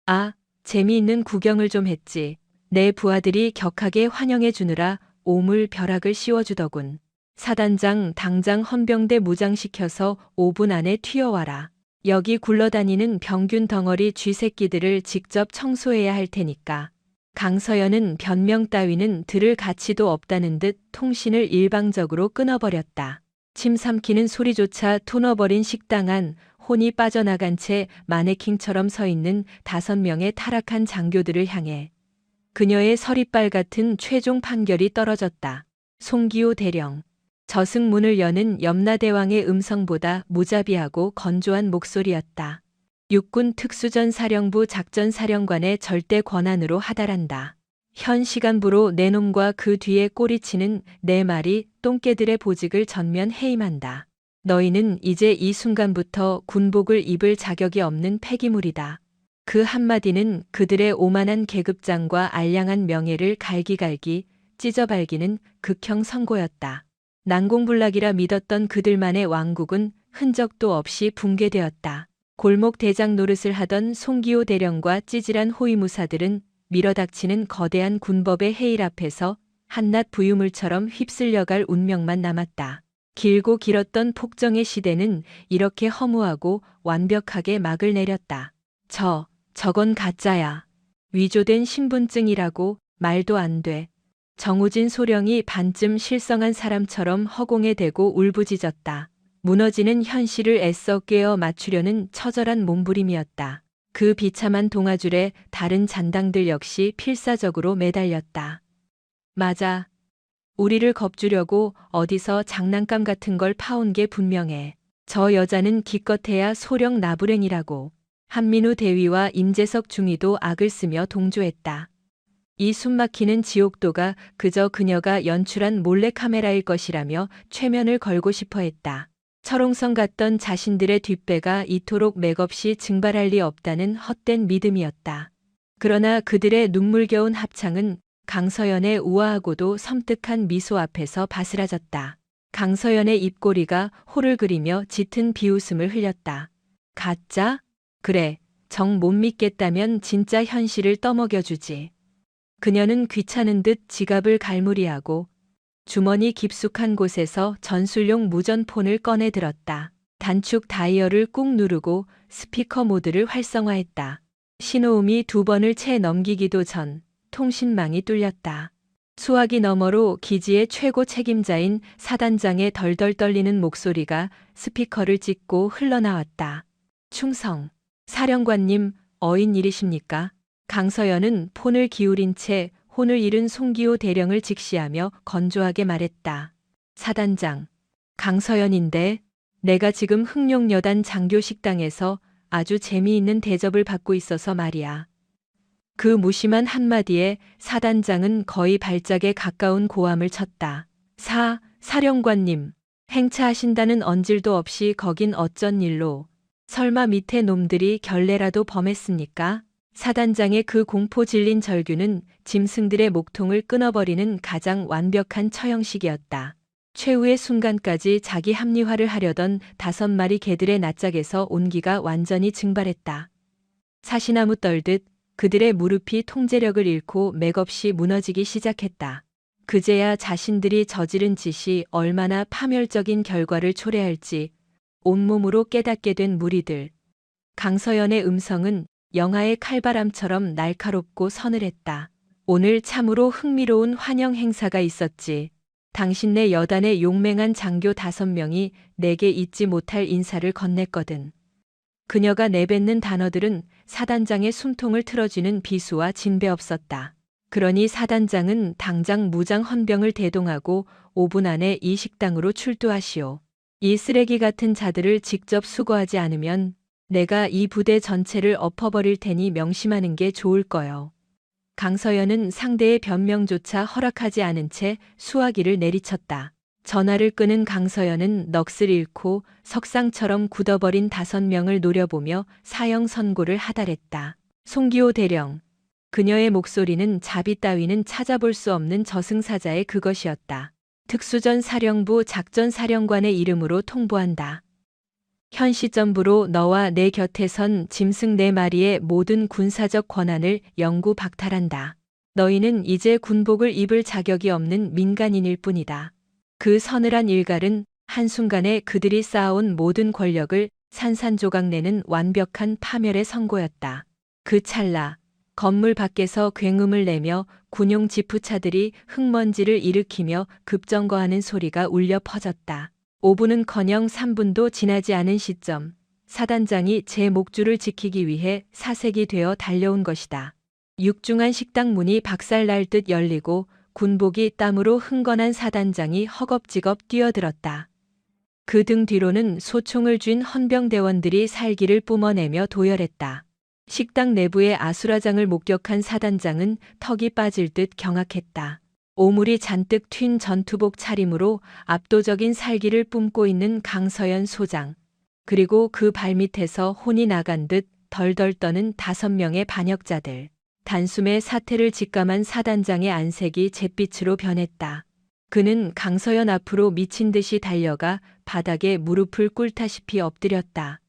아, 재미있는 구경을 좀 했지. 내 부하들이 격하게 환영해 주느라 오물 벼락을 씌워주더군. 사단장 당장 헌병대 무장시켜서 5분 안에 튀어와라. 여기 굴러다니는 병균 덩어리 쥐새끼들을 직접 청소해야 할 테니까. 강서연은 변명 따위는 들을 가치도 없다는 듯 통신을 일방적으로 끊어버렸다. 침 삼키는 소리조차 토너버린 식당 안 혼이 빠져나간 채 마네킹처럼 서 있는 5명의 타락한 장교들을 향해 그녀의 서리빨 같은 최종 판결이 떨어졌다. 송기호 대령. 저승문을 여는 염라대왕의 음성보다 무자비하고 건조한 목소리였다. 육군 특수전사령부 작전사령관의 절대 권한으로 하달한다. 현 시간부로 내 놈과 그 뒤에 꼬리치는 4마리 똥개들의 보직을 전면 해임한다. 너희는 이제 이 순간부터 군복을 입을 자격이 없는 폐기물이다. 그 한마디는 그들의 오만한 계급장과 알량한 명예를 갈기갈기 찢어발기는 극형 선고였다. 난공불락이라 믿었던 그들만의 왕국은 흔적도 없이 붕괴되었다. 골목 대장 노릇을 하던 송기호 대령과 찌질한 호위무사들은 밀어닥치는 거대한 군법의 해일 앞에서 한낱 부유물처럼 휩쓸려갈 운명만 남았다. 길고 길었던 폭정의 시대는 이렇게 허무하고 완벽하게 막을 내렸다. 저건 가짜야. 위조된 신분증이라고. 말도 안 돼. 정우진 소령이 반쯤 실성한 사람처럼 허공에 대고 울부짖었다. 무너지는 현실을 애써 꿰어 맞추려는 처절한 몸부림이었다. 그 비참한 동아줄에 다른 잔당들 역시 필사적으로 매달렸다. 맞아. 우리를 겁주려고 어디서 장난감 같은 걸 파온 게 분명해. 저 여자는 기껏해야 소령 나부랭이라고. 한민우 대위와 임재석 중위도 악을 쓰며 동조했다. 이 숨막히는 지옥도가 그저 그녀가 연출한 몰래카메라일 것이라며 최면을 걸고 싶어 했다. 철옹성 같던 자신들의 뒷배가 이토록 맥없이 증발할 리 없다는 헛된 믿음이었다. 그러나 그들의 눈물겨운 합창은 강서연의 우아하고도 섬뜩한 미소 앞에서 바스라졌다. 강서연의 입꼬리가 호를 그리며 짙은 비웃음을 흘렸다. 가짜? 그래, 정 못 믿겠다면 진짜 현실을 떠먹여주지. 그녀는 귀찮은 듯 지갑을 갈무리하고 주머니 깊숙한 곳에서 전술용 무전폰을 꺼내 들었다. 단축 다이얼을 꾹 누르고 스피커 모드를 활성화했다. 신호음이 2번을 채 넘기기도 전 통신망이 뚫렸다. 수화기 너머로 기지의 최고 책임자인 사단장의 덜덜 떨리는 목소리가 스피커를 찢고 흘러나왔다. 충성. 사령관님, 어인 일이십니까? 강서연은 폰을 기울인 채 혼을 잃은 송기호 대령을 직시하며 건조하게 말했다. 사단장. 강서연인데 내가 지금 흥룡여단 장교 식당에서 아주 재미있는 대접을 받고 있어서 말이야. 그 무심한 한마디에 사단장은 거의 발작에 가까운 고함을 쳤다. 사령관님. 행차하신다는 언질도 없이 거긴 어쩐 일로. 설마 밑에 놈들이 결례라도 범했습니까? 사단장의 그 공포 질린 절규는 짐승들의 목통을 끊어버리는 가장 완벽한 처형식이었다. 최후의 순간까지 자기 합리화를 하려던 5마리 개들의 낯짝에서 온기가 완전히 증발했다. 사시나무 떨듯 그들의 무릎이 통제력을 잃고 맥없이 무너지기 시작했다. 그제야 자신들이 저지른 짓이 얼마나 파멸적인 결과를 초래할지 온몸으로 깨닫게 된 무리들. 강서연의 음성은 영화의 칼바람처럼 날카롭고 서늘했다. 오늘 참으로 흥미로운 환영 행사가 있었지. 당신네 여단의 용맹한 장교 5명이 내게 잊지 못할 인사를 건넸거든. 그녀가 내뱉는 단어들은 사단장의 숨통을 틀어쥐는 비수와 진배 없었다. 그러니 사단장은 당장 무장 헌병을 대동하고 5분 안에 이 식당으로 출두하시오. 이 쓰레기 같은 자들을 직접 수거하지 않으면 내가 이 부대 전체를 엎어버릴 테니 명심하는 게 좋을 거요. 강서연은 상대의 변명조차 허락하지 않은 채 수화기를 내리쳤다. 전화를 끄는 강서연은 넋을 잃고 석상처럼 굳어버린 5명을 노려보며 사형 선고를 하달했다. 송기호 대령. 그녀의 목소리는 자비 따위는 찾아볼 수 없는 저승사자의 그것이었다. 특수전 사령부 작전사령관의 이름으로 통보한다. 현 시점부로 너와 내 곁에 선 짐승 4마리의 모든 군사적 권한을 영구 박탈한다. 너희는 이제 군복을 입을 자격이 없는 민간인일 뿐이다. 그 서늘한 일갈은 한순간에 그들이 쌓아온 모든 권력을 산산조각 내는 완벽한 파멸의 선고였다. 그 찰나 건물 밖에서 굉음을 내며 군용 지프차들이 흙먼지를 일으키며 급정거하는 소리가 울려 퍼졌다. 5분은커녕 3분도 지나지 않은 시점, 사단장이 제 목줄을 지키기 위해 사색이 되어 달려온 것이다. 육중한 식당 문이 박살날 듯 열리고 군복이 땀으로 흥건한 사단장이 허겁지겁 뛰어들었다. 그 등 뒤로는 소총을 쥔 헌병대원들이 살기를 뿜어내며 도열했다. 식당 내부의 아수라장을 목격한 사단장은 턱이 빠질 듯 경악했다. 오물이 잔뜩 튄 전투복 차림으로 압도적인 살기를 뿜고 있는 강서연 소장, 그리고 그 발밑에서 혼이 나간 듯 덜덜 떠는 5명의 반역자들. 단숨에 사태를 직감한 사단장의 안색이 잿빛으로 변했다. 그는 강서연 앞으로 미친 듯이 달려가 바닥에 무릎을 꿇다시피 엎드렸다.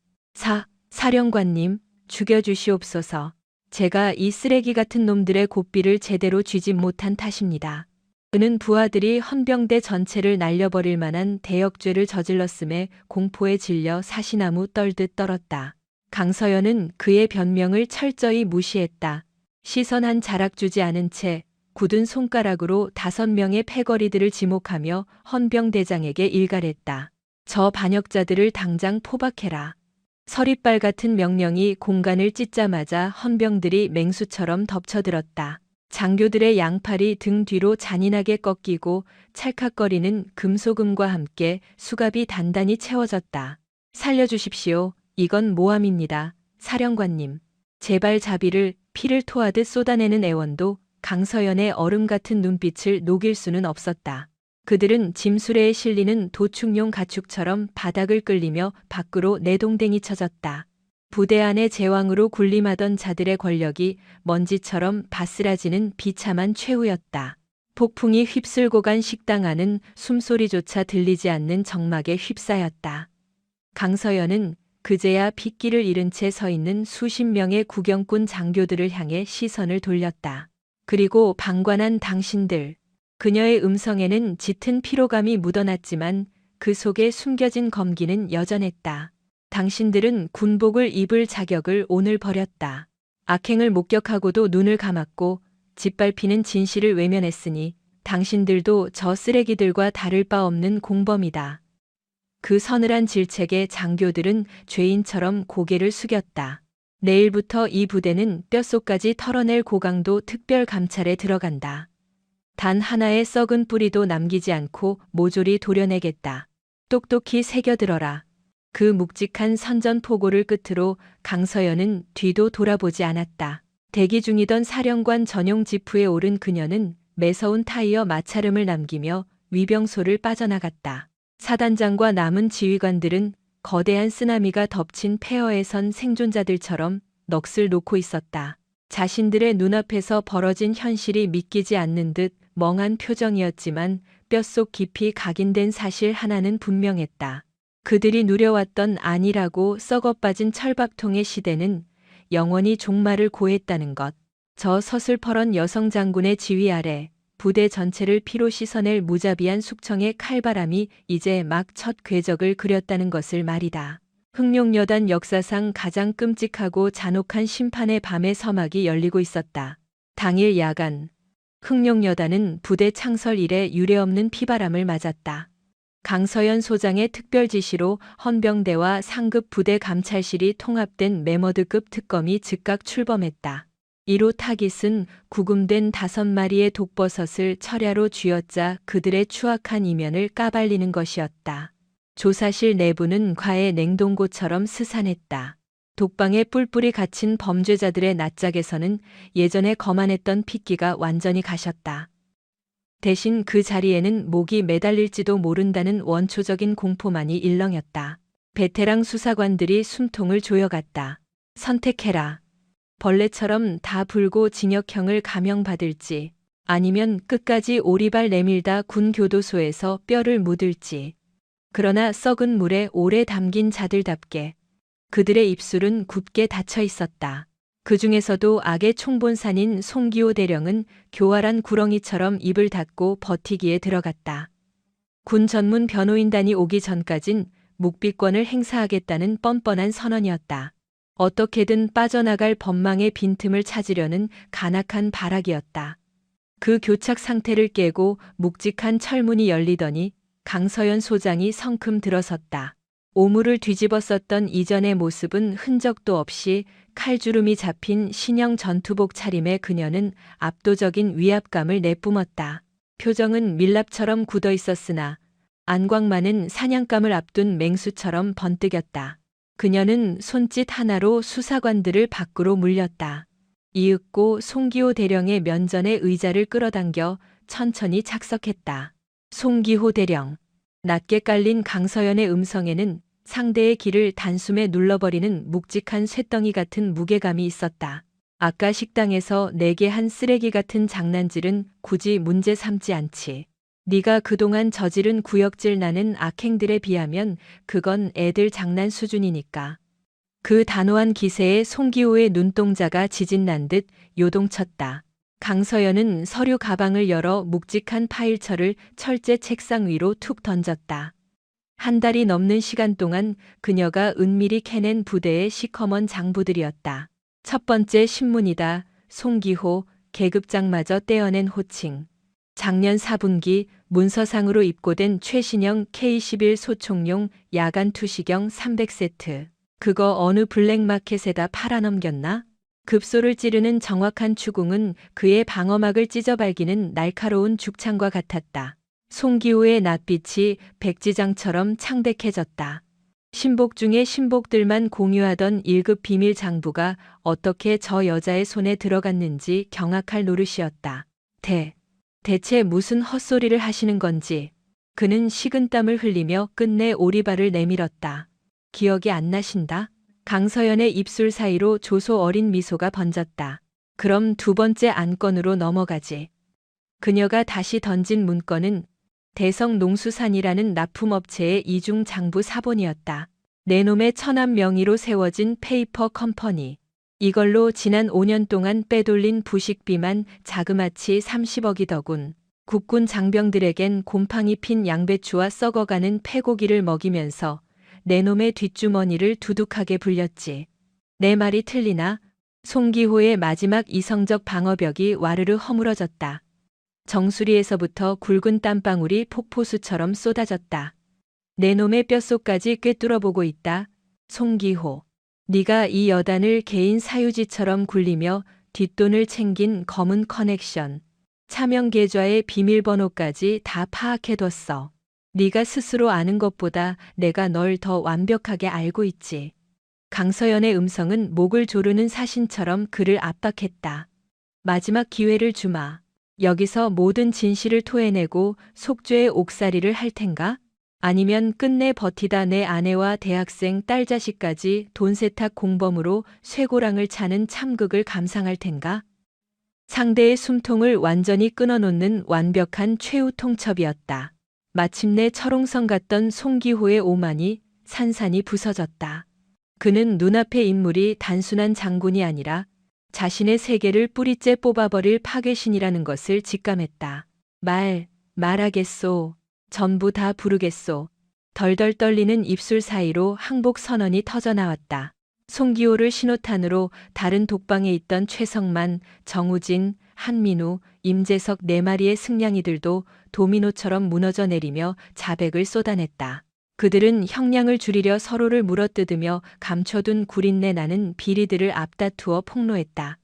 사령관님, 죽여주시옵소서. 제가 이 쓰레기 같은 놈들의 고삐를 제대로 쥐지 못한 탓입니다. 그는 부하들이 헌병대 전체를 날려버릴 만한 대역죄를 저질렀음에 공포에 질려 사시나무 떨듯 떨었다. 강서연은 그의 변명을 철저히 무시했다. 시선 한 자락 주지 않은 채 굳은 손가락으로 5명의 패거리들을 지목하며 헌병대장에게 일갈했다. 저 반역자들을 당장 포박해라. 서리빨 같은 명령이 공간을 찢자마자 헌병들이 맹수처럼 덮쳐들었다. 장교들의 양팔이 등 뒤로 잔인하게 꺾이고 찰칵거리는 금소금과 함께 수갑이 단단히 채워졌다. 살려주십시오. 이건 모함입니다. 사령관님. 제발 자비를 피를 토하듯 쏟아내는 애원도 강서연의 얼음 같은 눈빛을 녹일 수는 없었다. 그들은 짐수레에 실리는 도축용 가축처럼 바닥을 끌리며 밖으로 내동댕이 쳐졌다. 부대 안의 제왕으로 군림하던 자들의 권력이 먼지처럼 바스라지는 비참한 최후였다. 폭풍이 휩쓸고 간 식당 안은 숨소리조차 들리지 않는 정막에 휩싸였다. 강서연은 그제야 핏기를 잃은 채 서 있는 수십 명의 구경꾼 장교들을 향해 시선을 돌렸다. 그리고 방관한 당신들. 그녀의 음성에는 짙은 피로감이 묻어났지만 그 속에 숨겨진 검기는 여전했다. 당신들은 군복을 입을 자격을 오늘 버렸다. 악행을 목격하고도 눈을 감았고 짓밟히는 진실을 외면했으니 당신들도 저 쓰레기들과 다를 바 없는 공범이다. 그 서늘한 질책에 장교들은 죄인처럼 고개를 숙였다. 내일부터 이 부대는 뼛속까지 털어낼 고강도 특별 감찰에 들어간다. 단 하나의 썩은 뿌리도 남기지 않고 모조리 도려내겠다. 똑똑히 새겨들어라. 그 묵직한 선전포고를 끝으로 강서연은 뒤도 돌아보지 않았다. 대기 중이던 사령관 전용 지프에 오른 그녀는 매서운 타이어 마찰음을 남기며 위병소를 빠져나갔다. 사단장과 남은 지휘관들은 거대한 쓰나미가 덮친 폐허에 선 생존자들처럼 넋을 놓고 있었다. 자신들의 눈앞에서 벌어진 현실이 믿기지 않는 듯 멍한 표정이었지만 뼛속 깊이 각인된 사실 하나는 분명했다. 그들이 누려왔던 안일하고 썩어빠진 철밥통의 시대는 영원히 종말을 고했다는 것. 저 서슬퍼런 여성 장군의 지휘 아래 부대 전체를 피로 씻어낼 무자비한 숙청의 칼바람이 이제 막 첫 궤적을 그렸다는 것을 말이다. 흑룡여단 역사상 가장 끔찍하고 잔혹한 심판의 밤의 서막이 열리고 있었다. 당일 야간, 흑룡여단은 부대 창설 이래 유례없는 피바람을 맞았다. 강서연 소장의 특별 지시로 헌병대와 상급 부대 감찰실이 통합된 메머드급 특검이 즉각 출범했다. 이로 타깃은 구금된 5마리의 독버섯을 철야로 쥐어짜 그들의 추악한 이면을 까발리는 것이었다. 조사실 내부는 과의 냉동고처럼 스산했다. 독방에 뿔뿔이 갇힌 범죄자들의 낯짝에서는 예전에 거만했던 핏기가 완전히 가셨다. 대신 그 자리에는 목이 매달릴지도 모른다는 원초적인 공포만이 일렁였다. 베테랑 수사관들이 숨통을 조여갔다. 선택해라. 벌레처럼 다 불고 징역형을 감형받을지 아니면 끝까지 오리발 내밀다 군 교도소에서 뼈를 묻을지. 그러나 썩은 물에 오래 담긴 자들답게 그들의 입술은 굳게 닫혀 있었다. 그 중에서도 악의 총본산인 송기호 대령은 교활한 구렁이처럼 입을 닫고 버티기에 들어갔다. 군 전문 변호인단이 오기 전까진 묵비권을 행사하겠다는 뻔뻔한 선언이었다. 어떻게든 빠져나갈 법망의 빈틈을 찾으려는 간악한 발악이었다. 그 교착 상태를 깨고 묵직한 철문이 열리더니 강서연 소장이 성큼 들어섰다. 오물을 뒤집어 썼던 이전의 모습은 흔적도 없이 칼주름이 잡힌 신형 전투복 차림의 그녀는 압도적인 위압감을 내뿜었다. 표정은 밀랍처럼 굳어 있었으나 안광만은 사냥감을 앞둔 맹수처럼 번뜩였다. 그녀는 손짓 하나로 수사관들을 밖으로 물렸다. 이윽고 송기호 대령의 면전에 의자를 끌어당겨 천천히 착석했다. 송기호 대령. 낮게 깔린 강서연의 음성에는 상대의 길을 단숨에 눌러버리는 묵직한 쇳덩이 같은 무게감이 있었다. 아까 식당에서 내게 한 쓰레기 같은 장난질은 굳이 문제 삼지 않지. 네가 그동안 저지른 구역질 나는 악행들에 비하면 그건 애들 장난 수준이니까. 그 단호한 기세에 송기호의 눈동자가 지진난 듯 요동쳤다. 강서연은 서류 가방을 열어 묵직한 파일철을 철제 책상 위로 툭 던졌다. 한 달이 넘는 시간 동안 그녀가 은밀히 캐낸 부대의 시커먼 장부들이었다. 첫 번째 신문이다. 송기호, 계급장마저 떼어낸 호칭. 작년 4분기 문서상으로 입고된 최신형 K11 소총용 야간 투시경 300세트. 그거 어느 블랙마켓에다 팔아넘겼나? 급소를 찌르는 정확한 추궁은 그의 방어막을 찢어발기는 날카로운 죽창과 같았다. 송기호의 낯빛이 백지장처럼 창백해졌다. 신복 중에 신복들만 공유하던 1급 비밀 장부가 어떻게 저 여자의 손에 들어갔는지 경악할 노릇이었다. 대체 무슨 헛소리를 하시는 건지. 그는 식은땀을 흘리며 끝내 오리발을 내밀었다. 기억이 안 나신다? 강서연의 입술 사이로 조소 어린 미소가 번졌다. 그럼 두 번째 안건으로 넘어가지. 그녀가 다시 던진 문건은 대성농수산이라는 납품업체의 이중 장부 사본이었다. 내 놈의 처남 명의로 세워진 페이퍼 컴퍼니. 이걸로 지난 5년 동안 빼돌린 부식비만 자그마치 30억이더군. 국군 장병들에겐 곰팡이 핀 양배추와 썩어가는 폐고기를 먹이면서 내 놈의 뒷주머니를 두둑하게 불렸지. 내 말이 틀리나? 송기호의 마지막 이성적 방어벽이 와르르 허물어졌다. 정수리에서부터 굵은 땀방울이 폭포수처럼 쏟아졌다. 내 놈의 뼛속까지 꿰뚫어보고 있다. 송기호. 네가 이 여단을 개인 사유지처럼 굴리며 뒷돈을 챙긴 검은 커넥션, 차명 계좌의 비밀번호까지 다 파악해뒀어. 네가 스스로 아는 것보다 내가 널 더 완벽하게 알고 있지. 강서연의 음성은 목을 조르는 사신처럼 그를 압박했다. 마지막 기회를 주마. 여기서 모든 진실을 토해내고 속죄의 옥살이를 할 텐가? 아니면 끝내 버티다 내 아내와 대학생 딸 자식까지 돈 세탁 공범으로 쇠고랑을 차는 참극을 감상할 텐가? 상대의 숨통을 완전히 끊어놓는 완벽한 최후 통첩이었다. 마침내 철옹성 같던 송기호의 오만이 산산이 부서졌다. 그는 눈앞의 인물이 단순한 장군이 아니라 자신의 세계를 뿌리째 뽑아버릴 파괴신이라는 것을 직감했다. 말하겠소. 전부 다 부르겠소. 덜덜 떨리는 입술 사이로 항복 선언이 터져나왔다. 송기호를 신호탄으로 다른 독방에 있던 최성만, 정우진, 한민우, 임재석 네 마리의 승냥이들도 도미노처럼 무너져 내리며 자백을 쏟아냈다. 그들은 형량을 줄이려 서로를 물어뜯으며 감춰둔 구린내 나는 비리들을 앞다투어 폭로했다.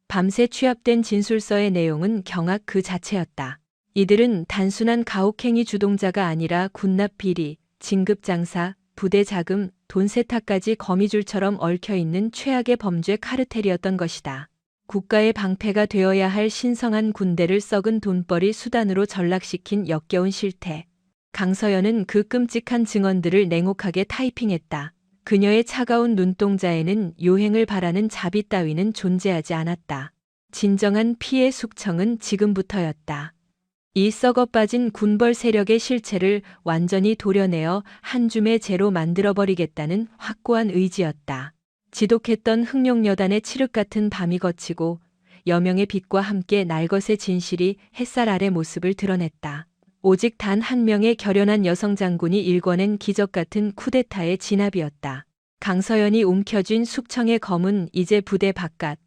밤새 취합된 진술서의 내용은 경악 그 자체였다. 이들은 단순한 가혹행위 주동자가 아니라 군납 비리, 진급장사, 부대 자금, 돈 세탁까지 거미줄처럼 얽혀있는 최악의 범죄 카르텔이었던 것이다. 국가의 방패가 되어야 할 신성한 군대를 썩은 돈벌이 수단으로 전락시킨 역겨운 실태. 강서연은 그 끔찍한 증언들을 냉혹하게 타이핑했다. 그녀의 차가운 눈동자에는 요행을 바라는 자비 따위는 존재하지 않았다. 진정한 피해 숙청은 지금부터였다. 이 썩어 빠진 군벌 세력의 실체를 완전히 도려내어 한 줌의 재로 만들어버리겠다는 확고한 의지였다. 지독했던 흑룡여단의 칠흑 같은 밤이 거치고 여명의 빛과 함께 날것의 진실이 햇살 아래 모습을 드러냈다. 오직 단 한 명의 결연한 여성 장군이 일궈낸 기적 같은 쿠데타의 진압이었다. 강서연이 움켜쥔 숙청의 검은 이제 부대 바깥,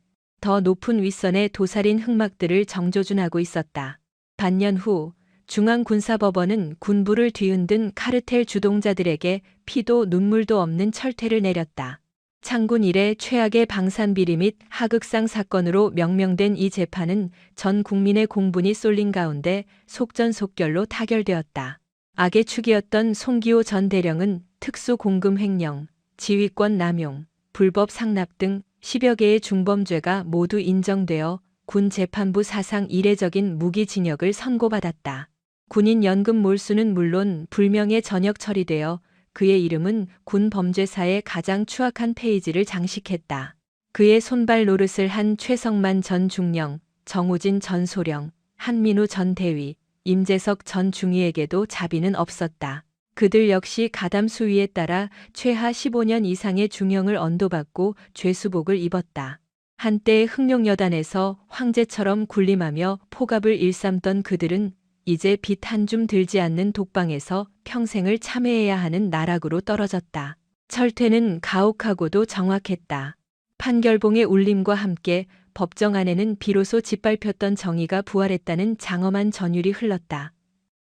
더 높은 윗선의 도살인 흑막들을 정조준하고 있었다. 반년 후 중앙군사법원은 군부를 뒤흔든 카르텔 주동자들에게 피도 눈물도 없는 철퇴를 내렸다. 창군 이래 최악의 방산비리 및 하극상 사건으로 명명된 이 재판은 전 국민의 공분이 쏠린 가운데 속전속결로 타결되었다. 악의 축이었던 송기호 전 대령은 특수공금 횡령, 지휘권 남용, 불법 상납 등 10여 개의 중범죄가 모두 인정되어 군 재판부 사상 이례적인 무기징역을 선고받았다. 군인 연금 몰수는 물론 불명예 전역 처리되어 그의 이름은 군 범죄사의 가장 추악한 페이지를 장식했다. 그의 손발 노릇을 한 최성만 전 중령, 정우진 전 소령, 한민우 전 대위, 임재석 전 중위에게도 자비는 없었다. 그들 역시 가담 수위에 따라 최하 15년 이상의 중형을 언도받고 죄수복을 입었다. 한때 흑룡여단에서 황제처럼 군림하며 포갑을 일삼던 그들은 이제 빛 한 줌 들지 않는 독방에서 평생을 참회해야 하는 나락으로 떨어졌다. 철퇴는 가혹하고도 정확했다. 판결봉의 울림과 함께 법정 안에는 비로소 짓밟혔던 정의가 부활했다는 장엄한 전율이 흘렀다.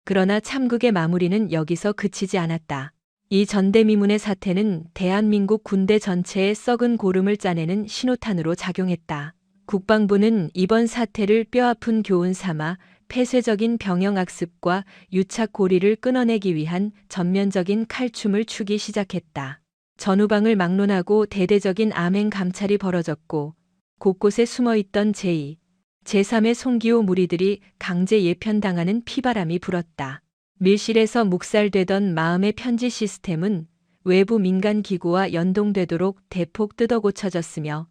그러나 참극의 마무리는 여기서 그치지 않았다. 이 전대미문의 사태는 대한민국 군대 전체에 썩은 고름을 짜내는 신호탄으로 작용했다. 국방부는 이번 사태를 뼈아픈 교훈 삼아 폐쇄적인 병영악습과 유착 고리를 끊어내기 위한 전면적인 칼춤을 추기 시작했다. 전후방을 막론하고 대대적인 암행 감찰이 벌어졌고 곳곳에 숨어있던 제2, 제3의 송기호 무리들이 강제 예편당하는 피바람이 불었다. 밀실에서 묵살되던 마음의 편지 시스템은 외부 민간 기구와 연동되도록 대폭 뜯어 고쳐졌으며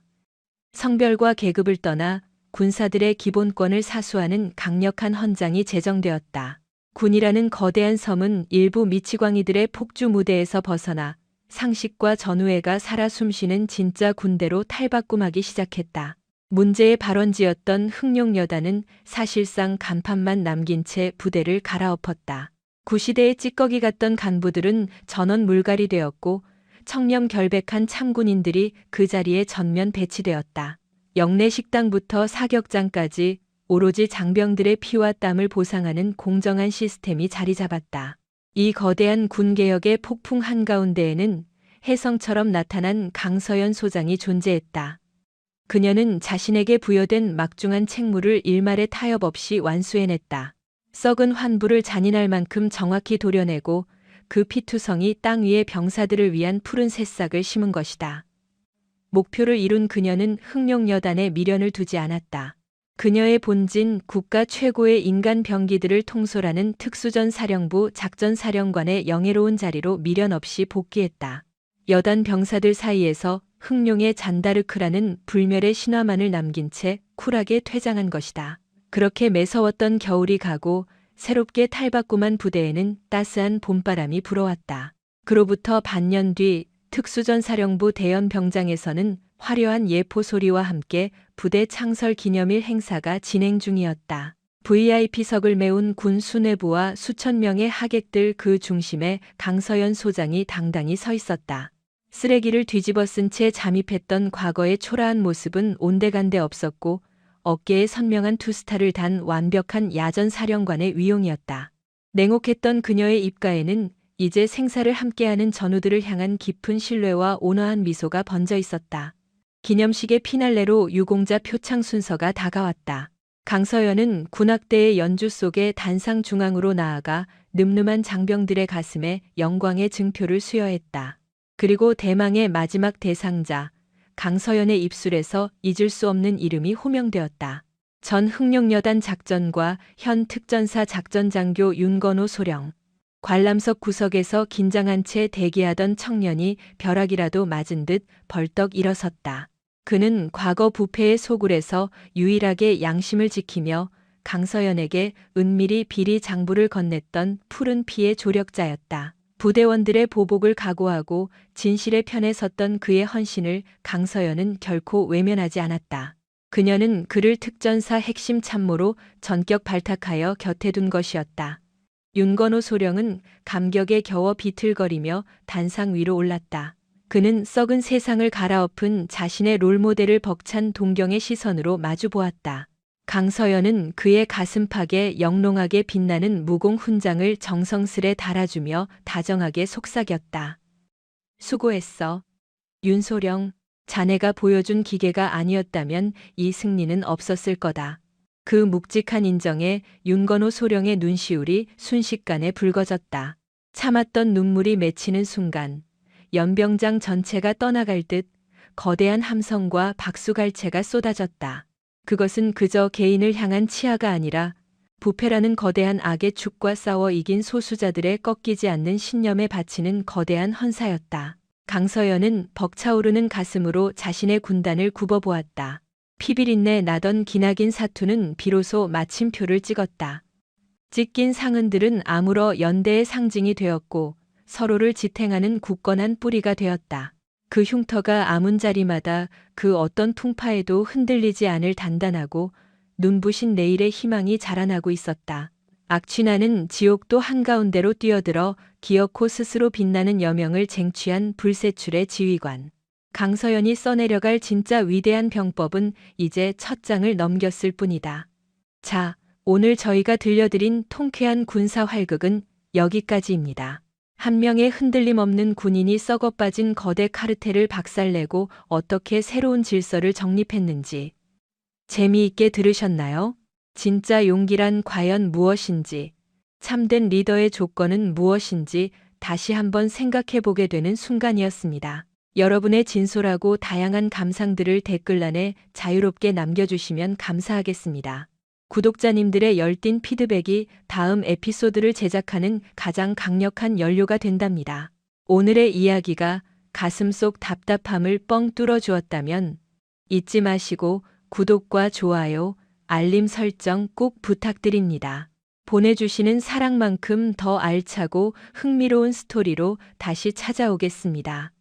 성별과 계급을 떠나 군사들의 기본권을 사수하는 강력한 헌장이 제정되었다. 군이라는 거대한 섬은 일부 미치광이들의 폭주 무대에서 벗어나 상식과 전우애가 살아 숨쉬는 진짜 군대로 탈바꿈하기 시작했다. 문제의 발원지였던 흥룡여단은 사실상 간판만 남긴 채 부대를 갈아엎었다. 구시대의 찌꺼기 같던 간부들은 전원 물갈이 되었고 청렴 결백한 참군인들이 그 자리에 전면 배치되었다. 영내 식당부터 사격장까지 오로지 장병들의 피와 땀을 보상하는 공정한 시스템이 자리 잡았다. 이 거대한 군개혁의 폭풍 한가운데에는 혜성처럼 나타난 강서연 소장이 존재했다. 그녀는 자신에게 부여된 막중한 책무를 일말의 타협 없이 완수해냈다. 썩은 환부를 잔인할 만큼 정확히 도려내고 그 피투성이 땅 위에 병사들을 위한 푸른 새싹을 심은 것이다. 목표를 이룬 그녀는 흥룡여단에 미련을 두지 않았다. 그녀의 본진 국가 최고의 인간 병기들을 통솔하는 특수전 사령부 작전사령관의 영예로운 자리로 미련 없이 복귀했다. 여단 병사들 사이에서 흥룡의 잔다르크라는 불멸의 신화만을 남긴 채 쿨하게 퇴장한 것이다. 그렇게 매서웠던 겨울이 가고 새롭게 탈바꿈한 부대에는 따스한 봄바람이 불어왔다. 그로부터 반년 뒤 특수전 사령부 대연 병장에서는 화려한 예포 소리와 함께 부대 창설 기념일 행사가 진행 중이었다. VIP석을 메운 군 수뇌부와 수천 명의 하객들 그 중심에 강서연 소장이 당당히 서 있었다. 쓰레기를 뒤집어 쓴 채 잠입했던 과거의 초라한 모습은 온데간데 없었고 어깨에 선명한 투스타를 단 완벽한 야전 사령관의 위용이었다. 냉혹했던 그녀의 입가에는 이제 생사를 함께하는 전우들을 향한 깊은 신뢰와 온화한 미소가 번져 있었다. 기념식의 피날레로 유공자 표창 순서가 다가왔다. 강서연은 군악대의 연주 속에 단상 중앙으로 나아가 늠름한 장병들의 가슴에 영광의 증표를 수여했다. 그리고 대망의 마지막 대상자, 강서연의 입술에서 잊을 수 없는 이름이 호명되었다. 전 흥룡여단 작전과 현 특전사 작전장교 윤건호 소령. 관람석 구석에서 긴장한 채 대기하던 청년이 벼락이라도 맞은 듯 벌떡 일어섰다. 그는 과거 부패의 소굴에서 유일하게 양심을 지키며 강서연에게 은밀히 비리 장부를 건넸던 푸른 피의 조력자였다. 부대원들의 보복을 각오하고 진실의 편에 섰던 그의 헌신을 강서연은 결코 외면하지 않았다. 그녀는 그를 특전사 핵심 참모로 전격 발탁하여 곁에 둔 것이었다. 윤건호 소령은 감격에 겨워 비틀거리며 단상 위로 올랐다. 그는 썩은 세상을 갈아엎은 자신의 롤모델을 벅찬 동경의 시선으로 마주보았다. 강서연은 그의 가슴팍에 영롱하게 빛나는 무공 훈장을 정성스레 달아주며 다정하게 속삭였다. 수고했어. 윤소령, 자네가 보여준 기계가 아니었다면 이 승리는 없었을 거다. 그 묵직한 인정에 윤건호 소령의 눈시울이 순식간에 붉어졌다. 참았던 눈물이 맺히는 순간 연병장 전체가 떠나갈 듯 거대한 함성과 박수갈채가 쏟아졌다. 그것은 그저 개인을 향한 치하가 아니라 부패라는 거대한 악의 축과 싸워 이긴 소수자들의 꺾이지 않는 신념에 바치는 거대한 헌사였다. 강서연은 벅차오르는 가슴으로 자신의 군단을 굽어보았다. 피비린내 나던 기나긴 사투는 비로소 마침표를 찍었다. 찢긴 상흔들은 아물어 연대의 상징이 되었고 서로를 지탱하는 굳건한 뿌리가 되었다. 그 흉터가 아문자리마다 그 어떤 풍파에도 흔들리지 않을 단단하고 눈부신 내일의 희망이 자라나고 있었다. 악취나는 지옥도 한가운데로 뛰어들어 기어코 스스로 빛나는 여명을 쟁취한 불세출의 지휘관. 강서연이 써내려갈 진짜 위대한 병법은 이제 첫 장을 넘겼을 뿐이다. 자, 오늘 저희가 들려드린 통쾌한 군사 활극은 여기까지입니다. 한 명의 흔들림 없는 군인이 썩어빠진 거대 카르텔을 박살내고 어떻게 새로운 질서를 정립했는지 재미있게 들으셨나요? 진짜 용기란 과연 무엇인지, 참된 리더의 조건은 무엇인지 다시 한번 생각해 보게 되는 순간이었습니다. 여러분의 진솔하고 다양한 감상들을 댓글란에 자유롭게 남겨주시면 감사하겠습니다. 구독자님들의 열띤 피드백이 다음 에피소드를 제작하는 가장 강력한 연료가 된답니다. 오늘의 이야기가 가슴속 답답함을 뻥 뚫어 주었다면 잊지 마시고 구독과 좋아요, 알림 설정 꼭 부탁드립니다. 보내주시는 사랑만큼 더 알차고 흥미로운 스토리로 다시 찾아오겠습니다.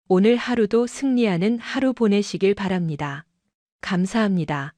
오늘 하루도 승리하는 하루 보내시길 바랍니다. 감사합니다.